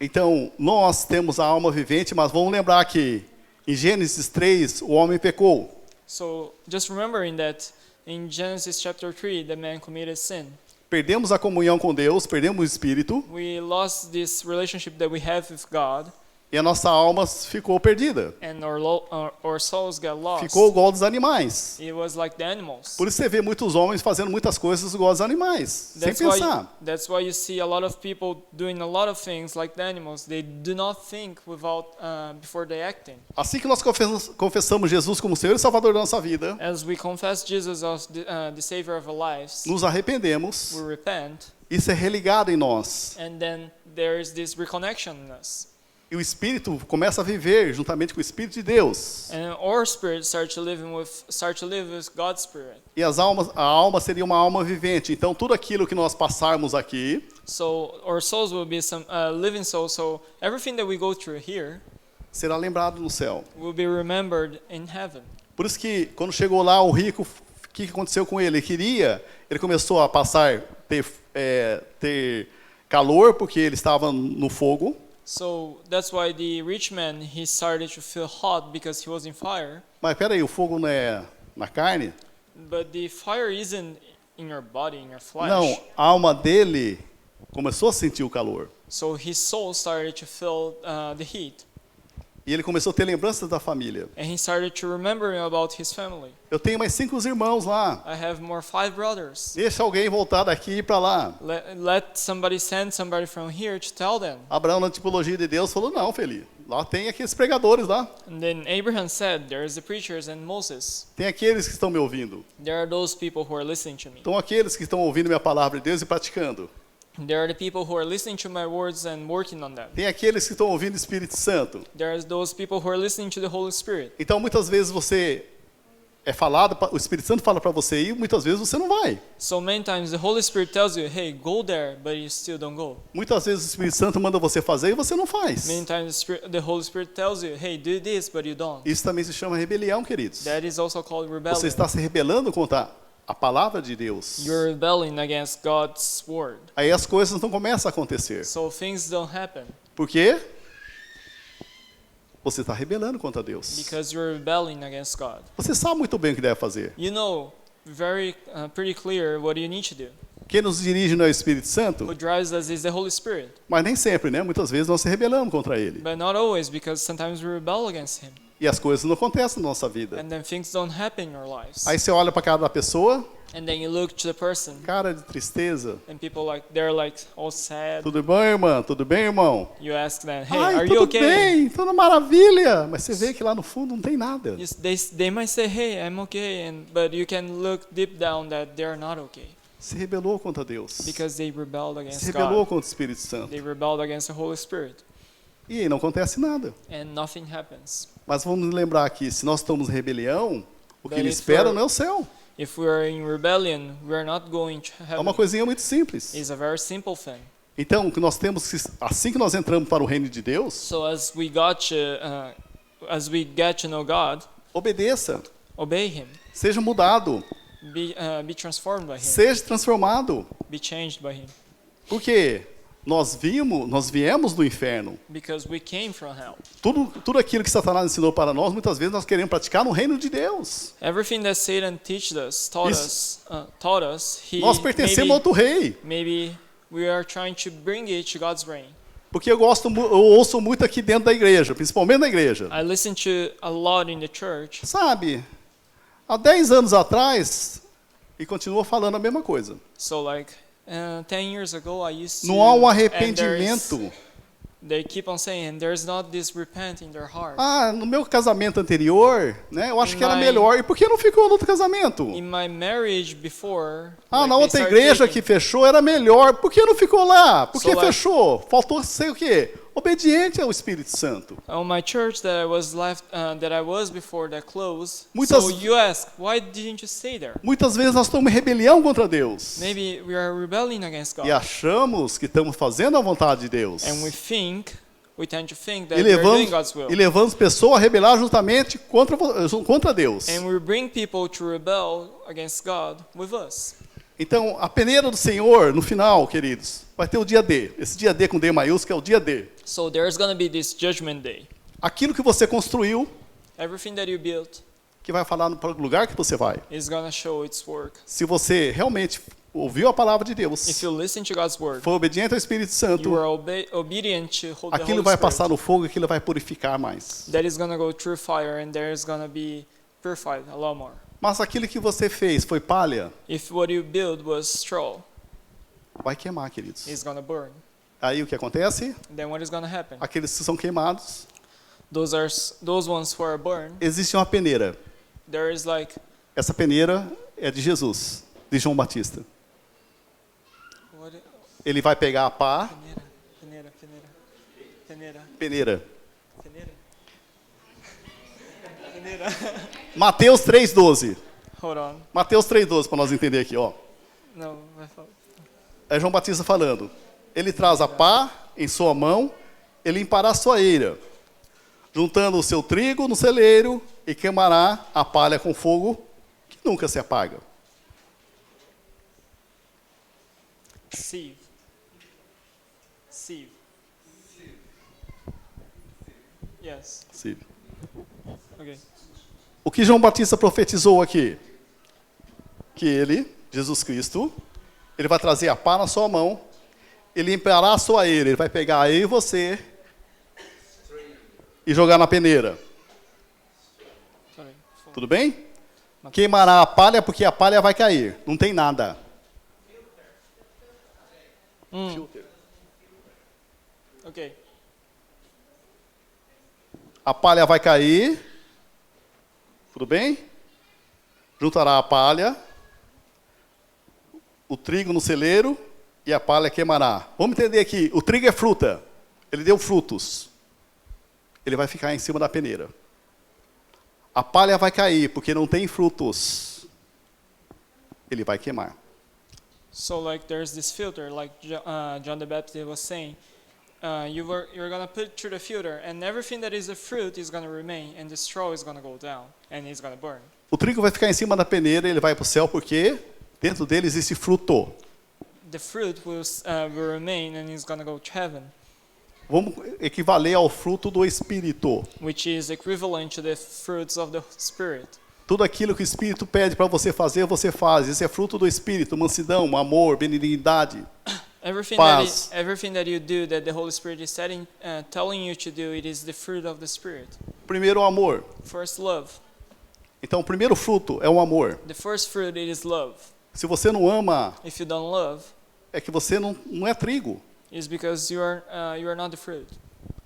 Então, nós temos a alma vivente, mas vamos lembrar que em Gênesis 3 o homem pecou. So just remembering that in Genesis chapter 3, the man committed sin. Perdemos a comunhão com Deus, perdemos o Espírito We lost this relationship that we have with God, e a nossa alma ficou perdida. and our souls got lost. Ficou igual dos animais. It was like the animals. Por isso você vê muitos homens fazendo muitas coisas igual aos animais, sem pensar. That's why you see a lot of people doing a lot of things like the animals. They do not think before they acting. Assim que nós confessamos Jesus como Senhor e Salvador da nossa vida, As we confess Jesus as the Savior of our lives, nos arrependemos, we repent, isso é religado em nós. and then there is this reconnection in us. E o Espírito começa a viver juntamente com o Espírito de Deus. And our spirit start to live with God's spirit. E a alma seria uma alma vivente. Então, tudo aquilo que nós passarmos aqui, So our souls will be some living souls. So everything that we go through here será lembrado no céu. will be remembered in heaven. Por isso que, quando chegou lá, o rico, o que aconteceu com ele? Ele começou a ter calor, porque ele estava no fogo. So that's why the rich man, he started to feel hot because he was in fire. Mas peraí, o fogo não é na carne? But the fire isn't in your body, in your flesh. Não, a alma dele começou a sentir o calor. So his soul started to feel the heat. E ele começou a ter lembranças da família. And he started to remember about his family. Eu tenho mais 5 irmãos lá. I have more 5 brothers. Deixa alguém voltar daqui e ir para lá. Let somebody send somebody from here to tell them. Abraão, na tipologia de Deus, falou, não, Felipe. Lá tem aqueles pregadores lá. And then Abraham said, there's the preachers and Moses. Tem aqueles que estão me ouvindo. There are those people who are listening to me. Então, aqueles que estão ouvindo minha palavra de Deus e praticando. There are the people who are listening to my words and working on them. Tem aqueles que estão ouvindo o Espírito Santo. There are those people who are listening to the Holy Spirit. Então, muitas vezes você é falado, o Espírito Santo fala para você ir, muitas vezes você não vai. So many times the Holy Spirit tells you, hey, go there, but you still don't go. Muitas vezes o Espírito Santo manda você fazer e você não faz. Many times the Holy Spirit tells you, hey, do this, but you don't. Isso também se chama rebelião, queridos. That is also called rebellion. Você está se rebelando contra a palavra de Deus. You're rebelling against God's word. Aí as coisas não começam a acontecer. So things don't happen. Por quê? Você está rebelando contra Deus. because you're rebelling against God. Você sabe muito bem o que deve fazer. You know pretty clear what you need to do. Quem nos dirige não é o Espírito Santo, Who drives us is the Holy Spirit. mas nem sempre, né? Muitas vezes nós se rebelamos contra Ele. But not always, because sometimes we rebel against Him. E as coisas não acontecem na nossa vida. And then things don't happen in our lives. Aí você olha para a cara da pessoa, And then you look to the person, cara de tristeza. and people they're like all sad. Tudo bem, irmã? Tudo bem, irmão? You ask them, hey, Ai, are you tudo okay? bem, tudo maravilha. Mas você vê que lá no fundo não tem nada. They might say, hey, I'm okay, but you can look deep down that they're not okay. Se rebelou contra Deus. Because they rebelled Se against rebelou God. contra o Espírito Santo. They rebelled against the Holy Spirit. E aí não acontece nada. And nothing happens. Mas vamos lembrar aqui, se nós estamos em rebelião, o que But Ele if espera we're- não é o céu. If we are in rebellion, we are not going to É heaven. uma coisinha muito simples. It's a very simple thing. Então, o que nós temos que, assim que nós entramos para o reino de Deus, So as we get to know God, obedeça, obey Him, seja mudado, be transformed by Him, seja transformado. be changed by Him. Porque nós viemos do inferno. Because we came from hell. Tudo aquilo que Satanás ensinou para nós, muitas vezes nós queremos praticar no reino de Deus. Everything that Satan taught us, Nós pertencemos a outro rei. maybe we are trying to bring it to God's reign. Porque eu ouço muito aqui dentro da igreja, principalmente na igreja. I listen to a lot in the church. Sabe, há 10 anos atrás, e continua falando a mesma coisa. So like 10 years ago, I used to. Não há um and arrependimento. They keep on saying there's not this repent in their heart. Ah, no meu casamento anterior, né, eu acho que era Mas- melhor. E por que não ficou no outro casamento? In my marriage before, Ah, like, na they outra start igreja taking- que fechou era melhor. Por que não ficou lá? Por que So, like- fechou? Faltou ser o quê? Obediente ao Espírito Santo. on my church that I was before that closed. Muitas- So you ask, why didn't you stay there? Muitas vezes nós estamos em rebelião contra Deus. Maybe we are rebelling against God. E achamos que estamos fazendo a vontade de Deus. And we tend to think that E we are doing levamos, God's will. e levamos pessoas a rebelar justamente contra Deus. And we bring people to rebel against God with us. Então, a peneira do Senhor, no final, queridos, vai ter o dia D. Esse dia D com D maiúsculo é o dia D. So there's going to be this judgment day. Aquilo que você construiu, Everything that you built que vai falar para o lugar que você vai. is going to show its work. Se você realmente ouviu a palavra de Deus, If you listen to God's word, foi obediente ao Espírito you Santo, are obedient to the aquilo Holy vai Spirit. passar no fogo e aquilo vai purificar mais. That is going to go through fire, and there is going to be purified a lot more. Mas aquilo que você fez foi palha, If what you build was straw, vai queimar, queridos. it's going to burn. Aí o que acontece? Then what is going to happen? Aqueles que são queimados, Those ones who are burned, existe uma peneira. there is like, Essa peneira é de Jesus, de João Batista. what? Ele vai pegar a pá, Peneira. peneira. Peneira. Mateus 3,12. Hold on. Mateus 3,12 para nós entender aqui, ó. No, I thought. É João Batista falando. Ele traz a pá em sua mão, ele limpará a sua eira, juntando o seu trigo no celeiro e queimará a palha com fogo que nunca se apaga. Sieve. Yes. Sim. Okay. O que João Batista profetizou aqui? Que ele, Jesus Cristo, ele vai trazer a pá na sua mão, ele limpará a sua eira, ele vai pegar eu e você e jogar na peneira. Sorry. Tudo bem? Queimará a palha porque a palha vai cair. Não tem nada. Okay. A palha vai cair. Tudo bem? Juntará a palha, o trigo no celeiro e a palha queimará. Vamos entender aqui. O trigo é fruta. Ele deu frutos. Ele vai ficar em cima da peneira. A palha vai cair porque não tem frutos. Ele vai queimar. So like there's this filter, like John the Baptist was saying, you're gonna put through the filter, and everything that is a fruit is gonna remain, and the straw is gonna go down, and it's gonna burn. O trigo vai ficar em cima da peneira e ele vai para o céu porque dentro dele existe fruto. The fruit will remain, and it's gonna go to heaven. vamos equivaler ao fruto do Espírito. which is equivalent to the fruits of the Spirit. Tudo aquilo que o Espírito pede para você fazer, você faz. Esse é fruto do Espírito, mansidão, amor, benignidade. Everything that you do that the Holy Spirit is telling you to do, it is the fruit of the Spirit. Primeiro, o amor. First, love. Então, o primeiro fruto é o amor. The first fruit, it is love. Se você não ama, If you don't love, é que você não é trigo. it's because you are not the fruit.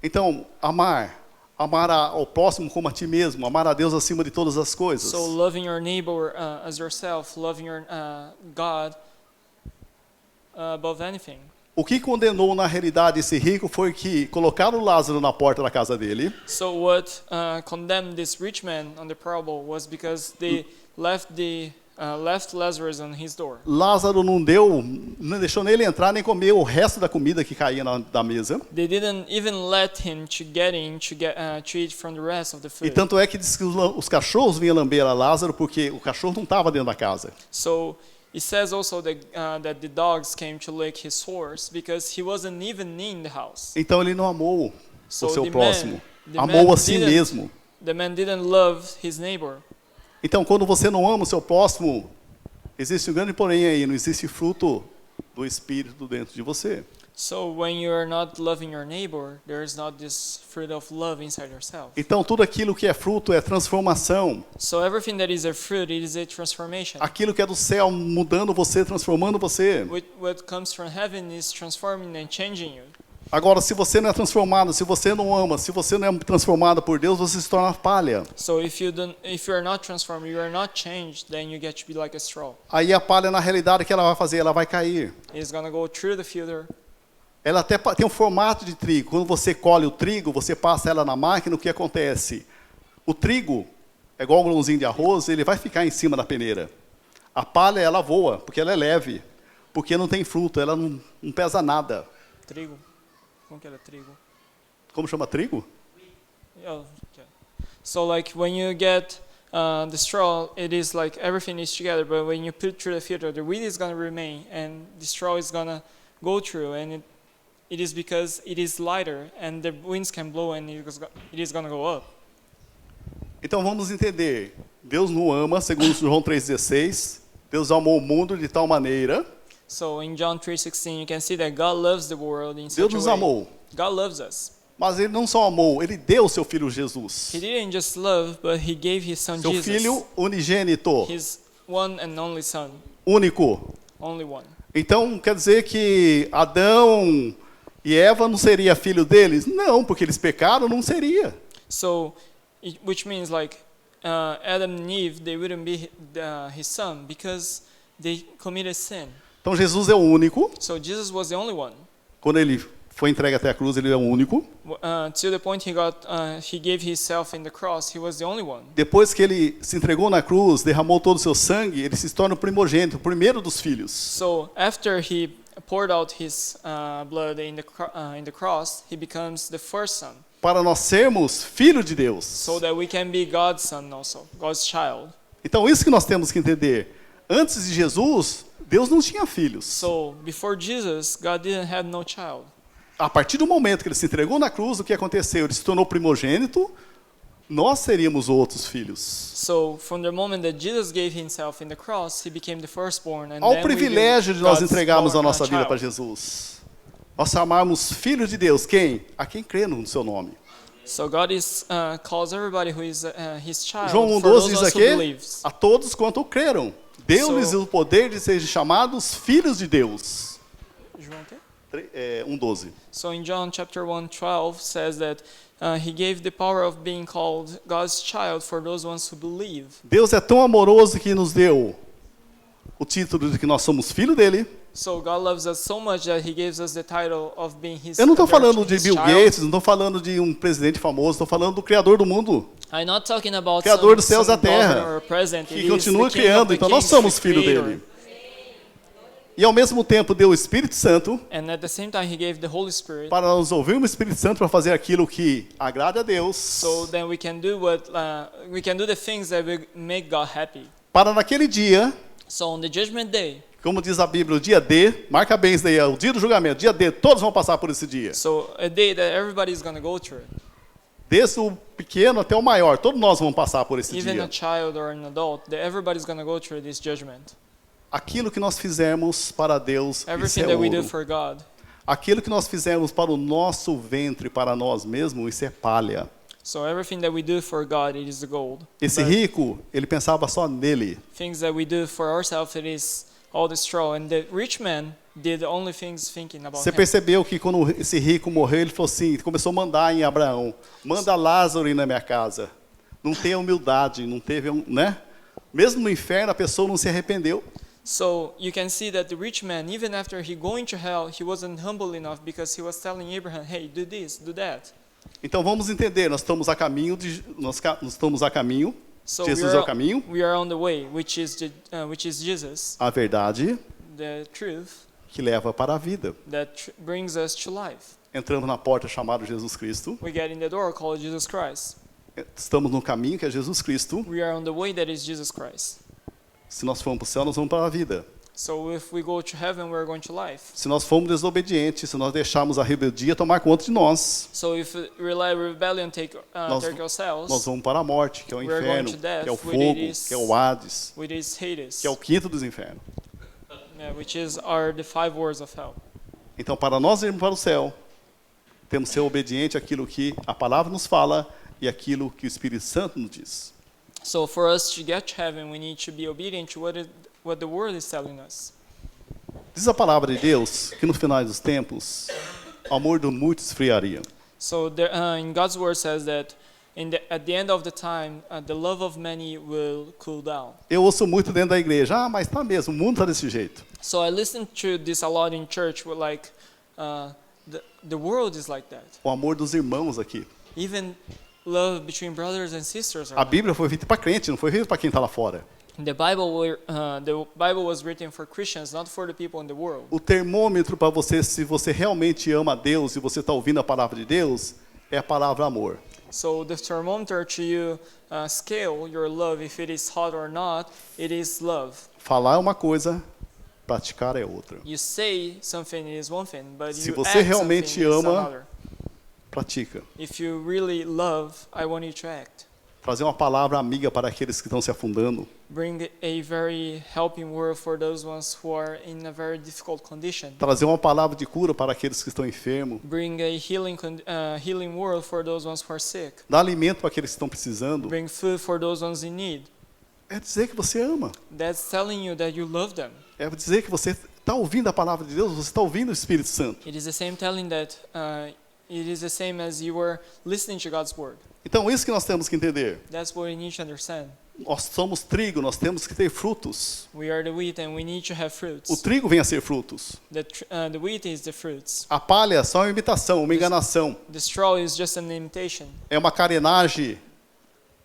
Então, amar ao próximo como a ti mesmo, amar a Deus acima de todas as coisas. So loving your neighbor as yourself, loving your God above anything. O que condenou na realidade esse rico foi que colocaram Lázaro na porta da casa dele. So what condemned this rich man on the parable was because they left Lazarus on his door. Lázaro não deixou nele entrar nem comer o resto da comida que caía da mesa. They didn't even let him to eat from the rest of the E food. tanto é que diz que os cachorros vinham lamber a Lázaro porque o cachorro não estava dentro da casa. So it says also that the dogs came to lick his sores because he wasn't even in the house. Então ele não amou So o seu the próximo. man Amou a si didn't- mesmo. The man didn't love his neighbor. Então, quando você não ama o seu próximo, existe um grande porém aí, não existe fruto do Espírito dentro de você. So when you are not loving your neighbor, there is not this fruit of love inside yourself. Então, tudo aquilo que é fruto é transformação. So everything that is a fruit, it is a transformation. Aquilo que é do céu mudando você, transformando você. What comes from heaven is transforming and changing you. Agora, se você não é transformado, se você não ama, se você não é transformado por Deus, você se torna palha. So if you are not transformed, you are not changed, then you get to be like a straw. Aí a palha, na realidade, o que ela vai fazer? Ela vai cair. It's gonna go through the filter. Ela até tem um formato de trigo. Quando você colhe o trigo, você passa ela na máquina, o que acontece? O trigo é igual um grãozinho de arroz, ele vai ficar em cima da peneira. A palha, ela voa, porque ela é leve. Porque não tem fruto, ela não pesa nada. Trigo. Como que era trigo? Como chama trigo? Oh, okay. So like when you get the straw, it is like everything is together. But when you put through the filter, the wheat is gonna remain, and the straw is gonna go through, and it is because it is lighter, and the winds can blow, and it is gonna go up. Então vamos entender. Deus nos ama, segundo João 3,16. Deus amou o mundo de tal maneira. So in John 3:16, you can see that God loves the world in Deus such a nos way. amou. God loves us. Mas ele não só amou, ele deu o seu filho Jesus. He didn't just love, but he gave his son Seu Jesus, filho unigênito, his one and only son, único. only one. Então quer dizer que Adão e Eva não seria filho deles? Não, porque eles pecaram, não seria. So, which means like Adam and Eve, they wouldn't be his son because they committed sin. Então Jesus é o único. So Jesus was the only one. Quando ele foi entregue até a cruz, ele é o único. To the point he gave himself in the cross, he was the only one. Depois que ele se entregou na cruz, derramou todo o seu sangue, ele se torna o primogênito, o primeiro dos filhos. So after he poured out his blood in the cross, he becomes the first son. Para nós sermos filhos de Deus. So that we can be God's son also, God's child. Então isso que nós temos que entender. Antes de Jesus, Deus não tinha filhos. So before Jesus, God didn't have no child. A partir do momento que ele se entregou na cruz, o que aconteceu? Ele se tornou primogênito, nós seríamos outros filhos. So from the moment that Jesus gave himself in the cross, he became the firstborn, and Ao then privilégio we de nós God's entregarmos a nossa vida child. para Jesus. Nós chamarmos filhos de Deus. Quem? A quem crê no seu nome. So God calls everybody who is his child. João for 1,12 those diz who aqui, believes. a todos quanto creram. Deu-lhes So- o poder de serem chamados filhos de Deus. João o quê? 1,12. So in John chapter 1:12 says that he gave the power of being called God's child for those ones who believe. Deus é tão amoroso que nos deu o título de que nós somos filho dele. So God loves us so much that he gives us the title of being his Eu não estou falando de his Bill child. Gates, não estou falando de um presidente famoso, estou falando do Criador do mundo, I'm not talking about Criador dos céus e da governor terra, or president. que It is continua the King criando, of the então nós kings, somos the filho creator. dele. E ao mesmo tempo deu o Espírito Santo And at the same time, he gave the Holy Spirit, para nós ouvir o Espírito Santo para fazer aquilo que agrada a Deus, so then we can do the things that will make God happy. para naquele dia So on the judgment day, Como diz a Bíblia, o dia D, marca bem isso daí, é o dia do julgamento, dia D, todos vão passar por esse dia. So a day that everybody's going to go through. Desde o pequeno até o maior, todos nós vamos passar por esse Even a dia. child or an adult, that everybody's going to go through this judgment. Aquilo que nós fizermos para Deus, isso Everything é that we do ouro. for God. Aquilo que nós fizermos para o nosso ventre, para nós mesmos, isso é palha. So everything that we do for God, it is the gold. Esse But rico, ele pensava só nele. things that we do for ourselves, it is all the straw. And the rich man did only things thinking about Você him. percebeu que quando esse rico morreu, ele falou assim, começou a mandar em Abraão, manda Lázaro ir na minha casa. Não tem humildade, não teve, né? Mesmo no inferno, a pessoa não se arrependeu. So you can see that the rich man, even after he going to hell, he wasn't humble enough because he was telling Abraham, hey, do this, do that. Então vamos entender, nós estamos a caminho, nós estamos a caminho, So Jesus é o caminho, we are on the way, which is Jesus, a verdade the truth que leva para a vida. that brings us to life. Entramos na porta chamada Jesus Cristo, We get in the door called Jesus Christ. estamos no caminho que é Jesus Cristo. We are on the way that is Jesus Christ. Se nós formos para o céu, nós vamos para a vida. So if we go to heaven, we're going to life. Se nós formos desobedientes, se nós deixarmos a rebeldia tomar conta de nós, So if rebellion take nós ourselves, vamos para a morte, que é o We're inferno, going to death, que é o which fogo, is- que é o Hades, which is Hades, que é o quinto dos infernos. which are the 5 words of hell. Então, para nós irmos para o céu, temos que ser obedientes àquilo que a palavra nos fala e àquilo que o Espírito Santo nos diz. So for us to get to heaven, we need to be obedient to what the word is telling us. Diz a palavra de Deus que no final dos tempos, o amor do muito esfriaria. So in God's word says that at the end of the time, the love of many will cool down. Eu ouço muito dentro da igreja, mas tá mesmo, o mundo está desse jeito. So I listen to this a lot in church, where like the world is like that. O amor dos irmãos aqui. Even love between brothers and sisters are A like Bíblia foi feita para crente, não foi feita para quem está lá fora. The Bible was written for Christians, not for the people in the world. O termômetro para você, se você realmente ama a Deus e você está ouvindo a palavra de Deus, é a palavra amor. So the thermometer to you scale your love, if it is hot or not, it is love. Falar é uma coisa, praticar é outra. You say something is one thing, but Se you você act realmente something is ama, another. Pratica. If you really love, I want you to act. Trazer uma palavra amiga para aqueles que estão se afundando. Bring a very helping word for those ones who are in a very difficult condition. Trazer uma palavra de cura para aqueles que estão enfermos. Bring a healing word for those ones who are sick. Dar alimento para aqueles que estão precisando. Bring food for those ones in need. É dizer que você ama. That's telling you that you love them. É dizer que você está ouvindo a palavra de Deus, você está ouvindo o Espírito Santo. It is the same telling that it is the same as you were listening to God's word. Então, isso que nós temos que entender. That's what we need to understand. Nós somos trigo, nós temos que ter frutos. We are the wheat and we need to have fruits. O trigo vem a ser frutos. The wheat is the fruits. A palha é só uma imitação, uma enganação. The straw is just an imitation. É uma carenagem,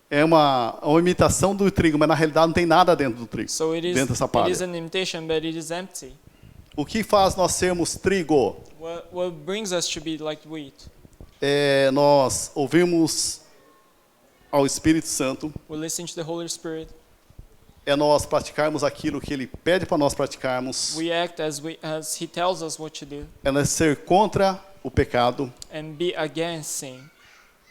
é uma imitação do trigo, mas na realidade não tem nada dentro do trigo, So dentro dessa it palha. is an imitation, but it is empty. O que faz nós sermos trigo? What brings us to be like wheat? É nós ouvimos ao Espírito Santo, We listen to the Holy Spirit. é nós praticarmos aquilo que Ele pede para nós praticarmos, We act as He tells us what to do, é nós ser contra o pecado. and be against sin.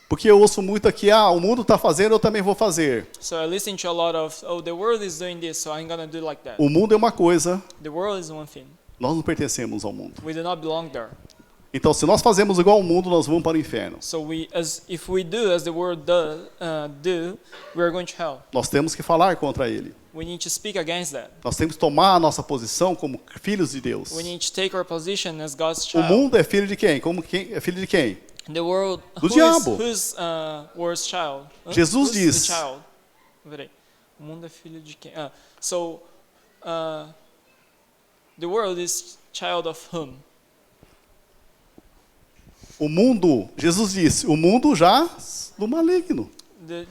Porque eu ouço muito aqui, o mundo está fazendo, eu também vou fazer. So I listen to a lot of, the world is doing this, so I'm gonna do like that. O mundo é uma coisa, The world is one thing. nós não pertencemos ao mundo. We do not belong there. Então, se nós fazemos igual ao mundo, nós vamos para o inferno. So if we do as the world do, we are going to hell. Nós temos que falar contra ele. We need to speak against that. Nós temos que tomar a nossa posição como filhos de Deus. We need to take our position as God's O child. mundo é filho de quem? É filho de quem? The world, Do diabo. whose world's child? Jesus Who's diz. the child? Peraí. O mundo é filho de quem? The world is child of whom? O mundo, Jesus disse, o mundo já do maligno.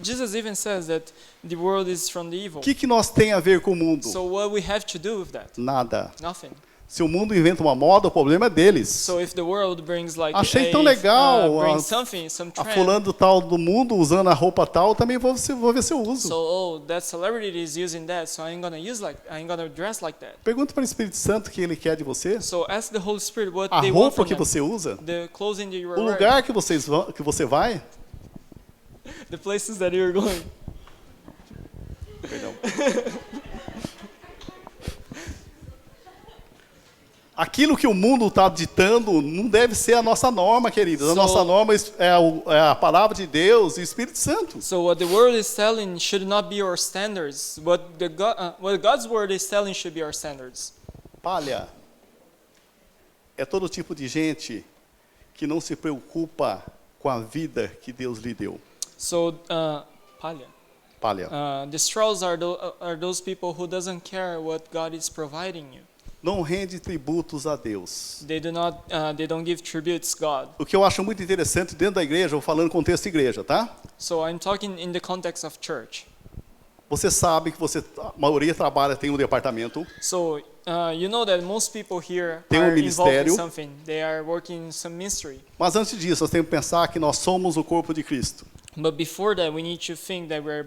Jesus even says that the world is from the evil. O que nós tem a ver com o mundo? So what we have to do with that? Nada. Nothing. Se o mundo inventa uma moda, o problema é deles. So if the world brings like Achei tão legal brings something, some a trend. fulano tal do mundo usando a roupa tal, também vou ver se eu uso. So that celebrity is using that, so I'm gonna dress like that. Pergunta para o Espírito Santo o que ele quer de você. So ask the Holy Spirit what A they want roupa from que them. você usa, The clothing that you are o wearing, lugar que você vai. the places that you're going. Perdão. Aquilo que o mundo está ditando não deve ser a nossa norma, queridos. A nossa norma é a palavra de Deus e o Espírito Santo. So what the world is telling should not be our standards. What God's word is telling should be our standards. Palha é todo tipo de gente que não se preocupa com a vida que Deus lhe deu. So palha. Palha. The straws are those people who doesn't care what God is providing you. Não rende tributos a Deus. They don't give tributes God. O que eu acho muito interessante dentro da igreja, eu falando contexto de igreja, tá? So I'm talking in the context of church. Você sabe que a maioria trabalha, tem um departamento, So you know that most people here tem are involved ministério. in something. They are working in some ministry. mas antes disso, nós temos que pensar que nós somos o corpo de Cristo. But before that, we need to think that we're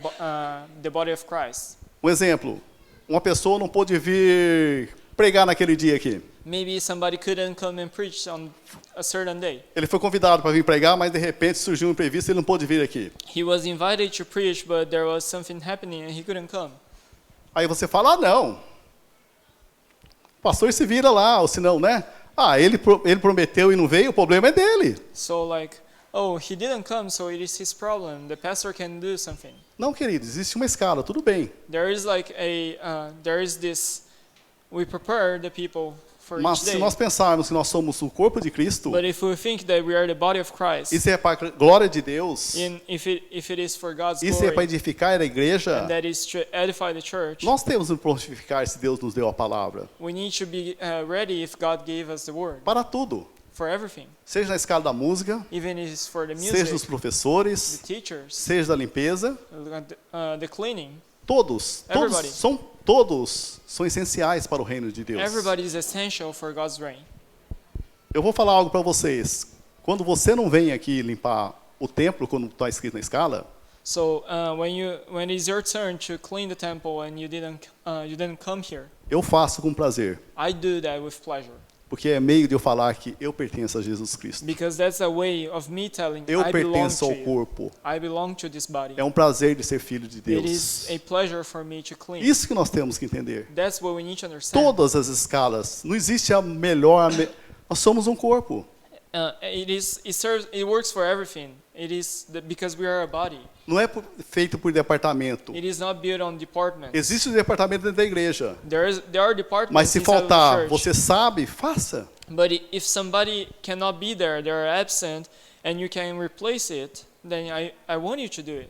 the body of Christ. Um exemplo, uma pessoa não pôde vir pregar naquele dia aqui. Maybe somebody couldn't come and preach on a certain day. Ele foi convidado para vir pregar, mas de repente surgiu um imprevisto e ele não pôde vir aqui. He was invited to preach, but there was something happening and he couldn't come. Aí você fala, não, o pastor se vira lá, ou se não, né? Ele prometeu e não veio, o problema é dele. So like, oh, he didn't come, so it is his problem. The pastor can do something. Não, querido, existe uma escala, tudo bem. There is like there is this, we prepare the people for Mas each se day. nós pensarmos que nós somos o corpo de Cristo, But if we think that we are the body of Christ, isso é para a glória de Deus, and if it is for God's isso é para glory, edificar a igreja, and that is to edify the church, nós temos que prontificar se Deus nos deu a palavra. we need to be ready if God gave us the word Para tudo. for everything, Seja na escala da música, even if it's for the seja dos music, professores, the teachers, seja da limpeza, the cleaning. todos Everybody. são essenciais para o reino de Deus. Everybody is essential for God's reign. Eu vou falar algo para vocês. Quando você não vem aqui limpar o templo, quando está escrito na escala, So when it's your turn to clean the temple and you didn't come here, eu faço com prazer. I do that with pleasure, Porque é meio de eu falar que eu pertenço a Jesus Cristo. because that's a way of me telling Eu I belong pertenço to ao you. corpo. I belong to this body. É um prazer de ser filho de It Deus. is a pleasure for me to clean. Isso que nós temos que entender. That's what we need to understand. Todas as escalas. Não existe a melhor. Nós somos um corpo. It works for everything. Because we are a body. Não é feito por departamento. It is not built on departments. Existe o departamento dentro da igreja. There are departments Mas se inside of the faltar, church. você sabe, faça. But if somebody cannot be there, they are absent, and you can replace it, then I want you to do it.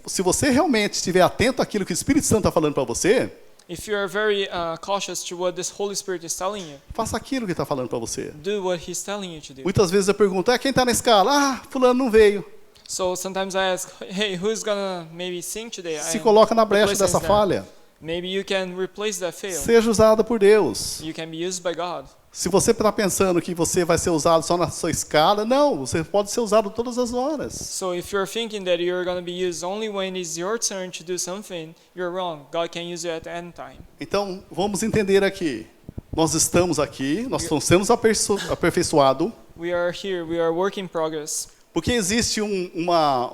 Se você realmente estiver atento àquilo que o Espírito Santo está falando para você, If you are very cautious to what this Holy Spirit is telling you, faça aquilo que está falando para você. do what He's telling you to do. Muitas vezes eu pergunto, quem está na escala? Fulano não veio. So sometimes I ask, hey, who's gonna maybe sing today? Se coloca na brecha The person dessa is there. falha. Maybe you can replace that fail. Seja usado por Deus. You can be used by God. Se você está pensando que você vai ser usado só na sua escala, não, você pode ser usado todas as horas. So if you're thinking that you're going to be used only when it's your turn to do something, you're wrong. God can use you at any time. Então, vamos entender aqui. Nós estamos aqui, nós estamos sendo aperfeiçoados, We are here. We are work in progress. porque existe uma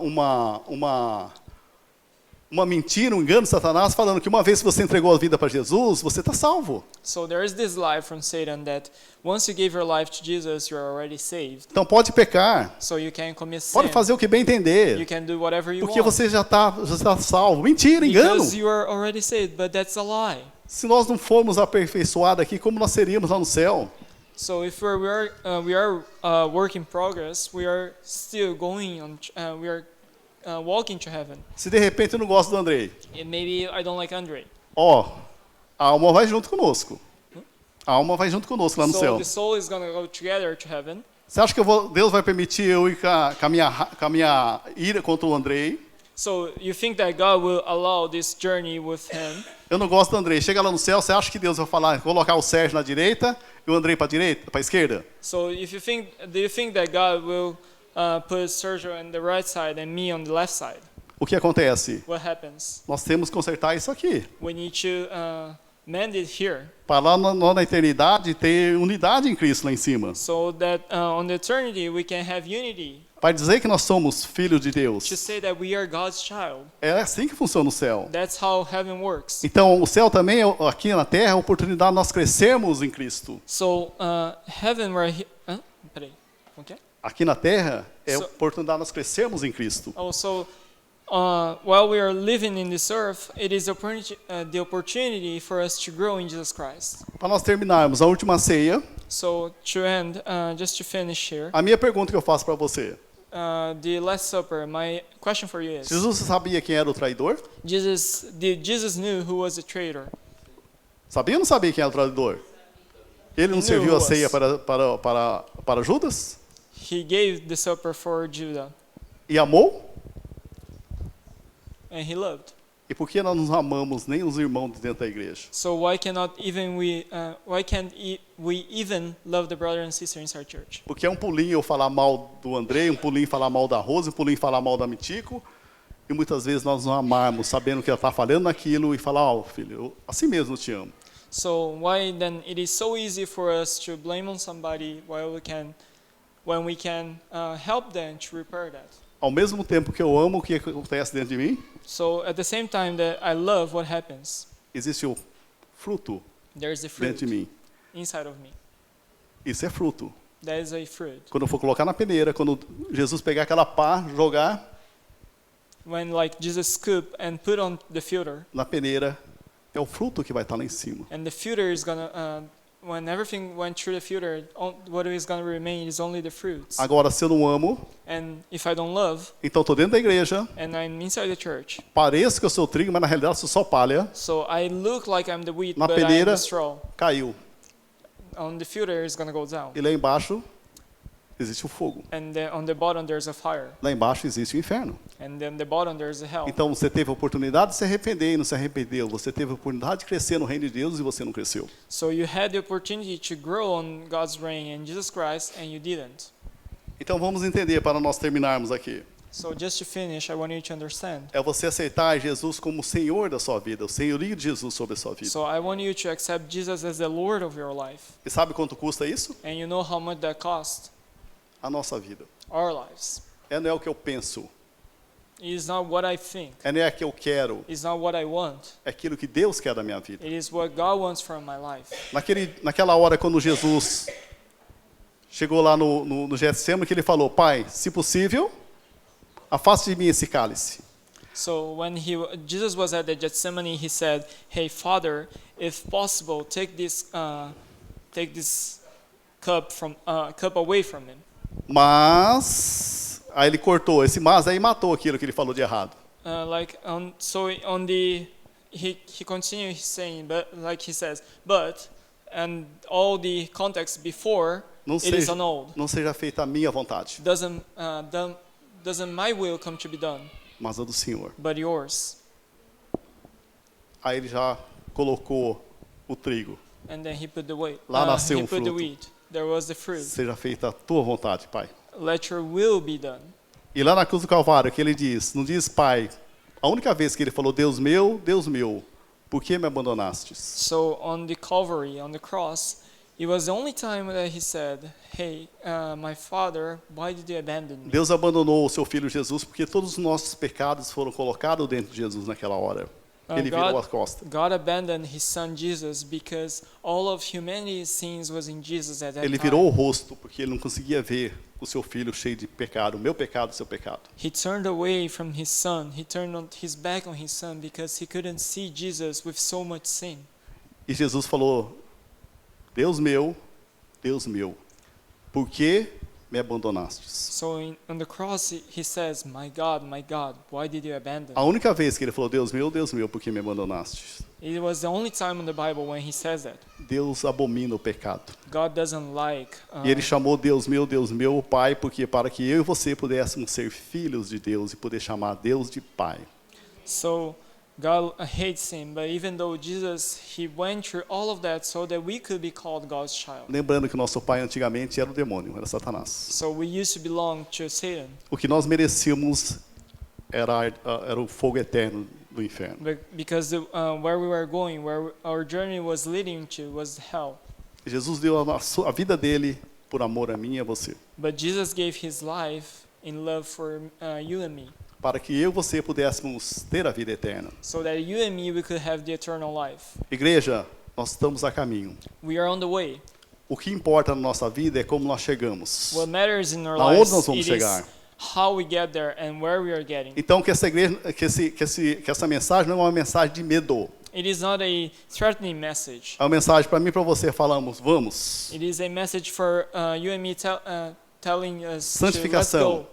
mentira, um engano de Satanás falando que uma vez que você entregou a vida para Jesus, você está salvo. So there is this lie from Satan that once you give your life to Jesus, you're already saved. Então pode pecar, So you can commit sin. pode fazer o que bem You entender, can do whatever you porque want. você já está salvo. Mentira, engano. Because you are already saved, but that's a lie. Se nós não formos aperfeiçoados aqui, como nós seríamos lá no céu? So if we are work in progress, we are still going on. We are walking to heaven. Se de repente eu não gosto do Andrei, And maybe I don't like Andre. a alma vai junto conosco. A alma vai junto conosco lá no So céu. the soul is gonna go together to heaven. Você acha que Deus vai permitir eu ir com a minha ira contra o Andrei? So you think that God will allow this journey with him? Eu não gosto do Andrei. Chega lá no céu, você acha que Deus vai falar, colocar o Sérgio na direita e o Andrei para direita, para esquerda? So if you think, do you think that God will put Sergio on the right side and me on the left side? O que acontece? What happens? Nós temos que consertar isso aqui. We need to mend it here, Para lá na eternidade ter unidade em Cristo lá em cima. so that on the eternity we can have unity. Para dizer que nós somos filhos de Deus. To say that we are God's child. É assim que funciona o céu. That's how heaven works. Então, o céu também, aqui na terra, é a oportunidade de nós crescermos em Cristo. So heaven right here. Peraí, como que é? Aqui na terra, é a So- oportunidade de nós crescermos em Cristo. Oh, so while we are living in this earth, it is the opportunity for us to grow in Jesus Christ. Para nós terminarmos a última ceia, So to end, just to finish here, a minha pergunta que eu faço para você. the Last Supper. My question for you is: Jesus sabia quem era o traidor? Did Jesus knew who was the traitor? Sabia ou não sabia quem era o traidor? Ele não He knew serviu who a ceia was. para Judas? He gave the supper for Judah, E amou? and he loved. E por que nós não amamos nem os irmãos de dentro da igreja? So why can't we even love the brother and sister inside church? Porque é um pulinho eu falar mal do Andrei, um pulinho falar mal da Rose, um pulinho falar mal da Mitico, e muitas vezes nós não amarmos, sabendo que ela está falhando naquilo, e falar, filho, eu assim mesmo te amo. So why then it is so easy for us to blame on somebody when we can help them to repair that? Ao mesmo tempo que eu amo o que acontece dentro de mim, So at the same time that I love what happens, existe o fruto there is a fruit dentro de mim. inside of me. Isso é fruto. That is a fruit. Quando eu for colocar na peneira, quando Jesus pegar aquela pá, jogar When like Jesus scoop and put on the filter, na peneira, é o fruto que vai estar lá em cima. and the filter is gonna when everything went through the filter, what is gonna remain is only the fruits. Agora, se eu não amo, And if I don't love, então estou dentro da igreja, and I'm inside the church, pareço que eu sou trigo, mas na realidade eu sou só palha, so I look like I'm the wheat, na but I am peneira, the straw. caiu. On the filter is gonna go down, E lá embaixo, existe o fogo. and then on the bottom there's a fire, Lá embaixo existe o inferno. and then the bottom there's a hell. Então você teve a oportunidade de se arrepender e não se arrependeu. Você teve a oportunidade de crescer no reino de Deus e você não cresceu. So you had the opportunity to grow on God's reign in Jesus Christ, and you didn't. Então vamos entender para nós terminarmos aqui. So just to finish, I want you to understand. É você aceitar Jesus como o Senhor da sua vida, o senhorio de Jesus sobre a sua vida. So I want you to accept Jesus as the Lord of your life. E sabe quanto custa isso? And you know how much that costs? A nossa vida. Our lives. Não é o que eu penso, It is not what I think. não é o que eu quero, It's not what I want. é aquilo que Deus quer da minha vida. It is what God wants from my life. Naquela hora quando Jesus chegou lá no Getsemane, que ele falou, Pai, se possível, afaste de mim esse cálice. So when Jesus was at the Gethsemane, he said, "Hey, Father, if possible, take this cup away from him." Mas, aí ele cortou, esse mas aí matou aquilo que ele falou de errado. He continues saying, but like he says, but, and all the context before, Não it is seja, annulled. não seja feita a minha vontade, Doesn't my will come to be done, mas a do Senhor. but yours. Aí ele já colocou o trigo. And then he put the wheat. Lá nasceu he put the fruto. wheat. There was the fruit. Seja feita a tua vontade, Pai. Let your will be done. E lá na cruz do Calvário, que ele diz, não diz Pai, a única vez que ele falou, Deus meu, por que me abandonastes? So on the Calvary, on the cross, it was the only time that he said, "Hey, my Father, why did you abandon me?" Deus abandonou o seu Filho Jesus porque todos os nossos pecados foram colocados dentro de Jesus naquela hora. Ele virou as costas. God abandoned his son Jesus because all of humanity's sins was in Jesus at that Ele time. virou o rosto porque ele não conseguia ver o seu filho cheio de pecado, o meu pecado, o seu pecado. He turned away from his son. He turned his back on his son because he couldn't see Jesus with so much sin. E Jesus falou, Deus meu, por que me me abandonastes? So on the cross, he says, my God, why did you abandon A me?" única vez que ele falou, Deus meu, por que me abandonastes? It was the only time in the Bible when he says that. Deus abomina o pecado. God doesn't like. E ele chamou Deus meu, Pai, porque para que eu e você pudéssemos ser filhos de Deus e poder chamar Deus de Pai. So God hates him, but even though Jesus, he went through all of that so that we could be called God's child. Lembrando que o nosso pai antigamente era o demônio, era Satanás. So we used to belong to Satan, O que nós merecíamos era o fogo eterno do inferno. but because where we were going, where our journey was leading to, was hell. Jesus deu a vida dele por amor a mim e a você, But Jesus gave his life in love for you and me, para que eu e você pudéssemos ter a vida eterna. so that you and me, we could have the eternal life. Igreja, nós estamos a caminho. We are on the way. O que importa na nossa vida é como nós chegamos. What matters in our Aonde lives, nós vamos it is chegar? how we get there and where we are getting. Então que essa igreja, que essa mensagem não é uma mensagem de medo. It is not a threatening message. É uma mensagem para mim e para você. Falamos, vamos. It is a message for you and me telling us to let's Santificação. go.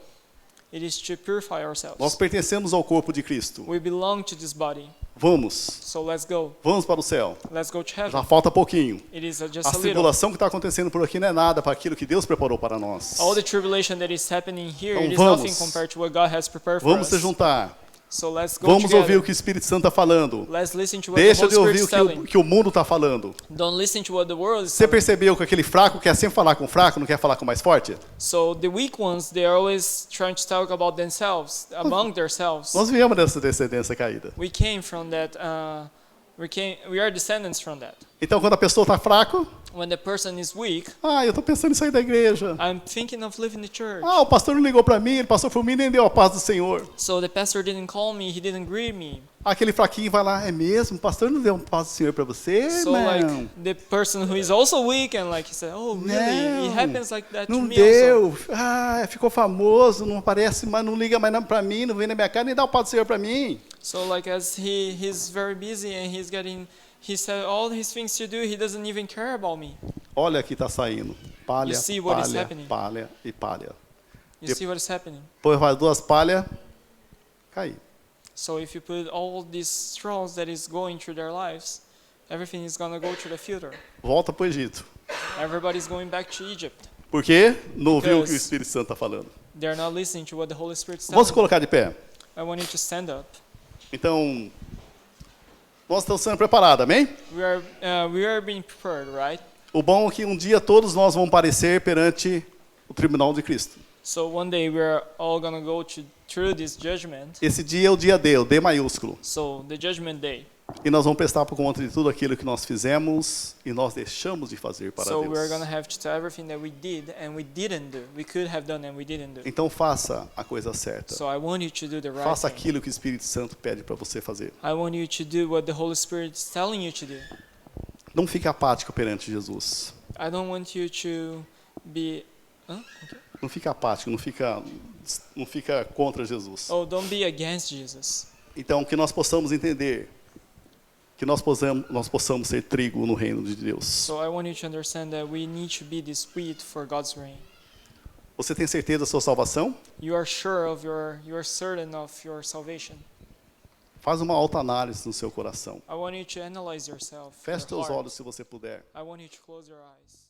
It is to purify Nós ourselves. pertencemos ao corpo de Cristo. We belong to this body, Vamos. so let's go. Vamos para o céu. Let's go to Já heaven. falta pouquinho. It is just A a little. tribulação que está acontecendo por aqui não é nada para aquilo que Deus preparou para nós. All the tribulation that is happening here, Então it is vamos. nothing compared to what God has prepared for Vamos se us. juntar. So let's go Vamos ouvir together. o que o Espírito Santo está falando. Let's listen to what the Deixa Holy de ouvir Spirit o is que telling. que o mundo está falando. Don't listen to what the world is Você telling. percebeu que aquele fraco quer sempre falar com o fraco, não quer falar com o mais forte? So the weak ones, they are always trying to talk about themselves, among themselves. Nós viemos dessa descendência caída. We came from that. We are descendants from that. Então, quando a pessoa está fraco, When the person is weak, eu estou pensando em sair da igreja. I'm thinking of leaving the church. O pastor não ligou para mim, ele passou por mim e nem deu a paz do Senhor. So the pastor didn't call me, he didn't greet me. Aquele fraquinho vai lá, é mesmo? O pastor não deu a paz do Senhor para você? So Não. like the person who is also weak and like he said, oh really? It Não. happens like that to Não me deu. also. Ficou famoso, não aparece, mas não liga mais para mim, não vem na minha cara, nem dá o paz do Senhor para mim. So like as he's very busy and he said all his things to do, he doesn't even care about me. Olha aqui está saindo. Palha, You see what is palha, happening. palha e palha. You see what is happening? Depois vai 2 palhas, cai. So if you put all these straws that is going through their lives, everything is gonna go through the filter. Volta para o Egito. Everybody's going back to Egypt. Por quê? Não ouviu o que o Because- Espírito Santo está falando. They're not listening to what the Holy Spirit Vamos tells se them. colocar de pé. I want you to stand up. Então, nós estamos sendo preparados, amém? We are being prepared, right? O bom é que um dia todos nós vamos aparecer perante o tribunal de Cristo. So one day we are all gonna go through this judgment. Esse dia é o dia D, o D maiúsculo. So the judgment day. E nós vamos prestar por conta de tudo aquilo que nós fizemos e nós deixamos de fazer para So we're Deus. gonna have to tell everything that we did and we didn't do. We could have done and we didn't do. Então faça a coisa certa. So I want you to do the right Faça thing. aquilo que o Espírito Santo pede para você fazer. I want you to do what the Holy Spirit is telling you to do. Não fique apático perante Jesus. I don't want you to be. Huh? Okay. Não fique apático, não fica contra Jesus. Oh, don't be against Jesus. Então, que nós possamos entender que nós possamos ser trigo no reino de Deus. So I want you to understand that we need to be this wheat for God's reign. Você tem certeza da sua salvação? You are certain of your salvation. Faz uma autoanálise no seu coração. I want you to analyze yourself. Feche your seus heart. olhos se você puder. I want you to close your eyes.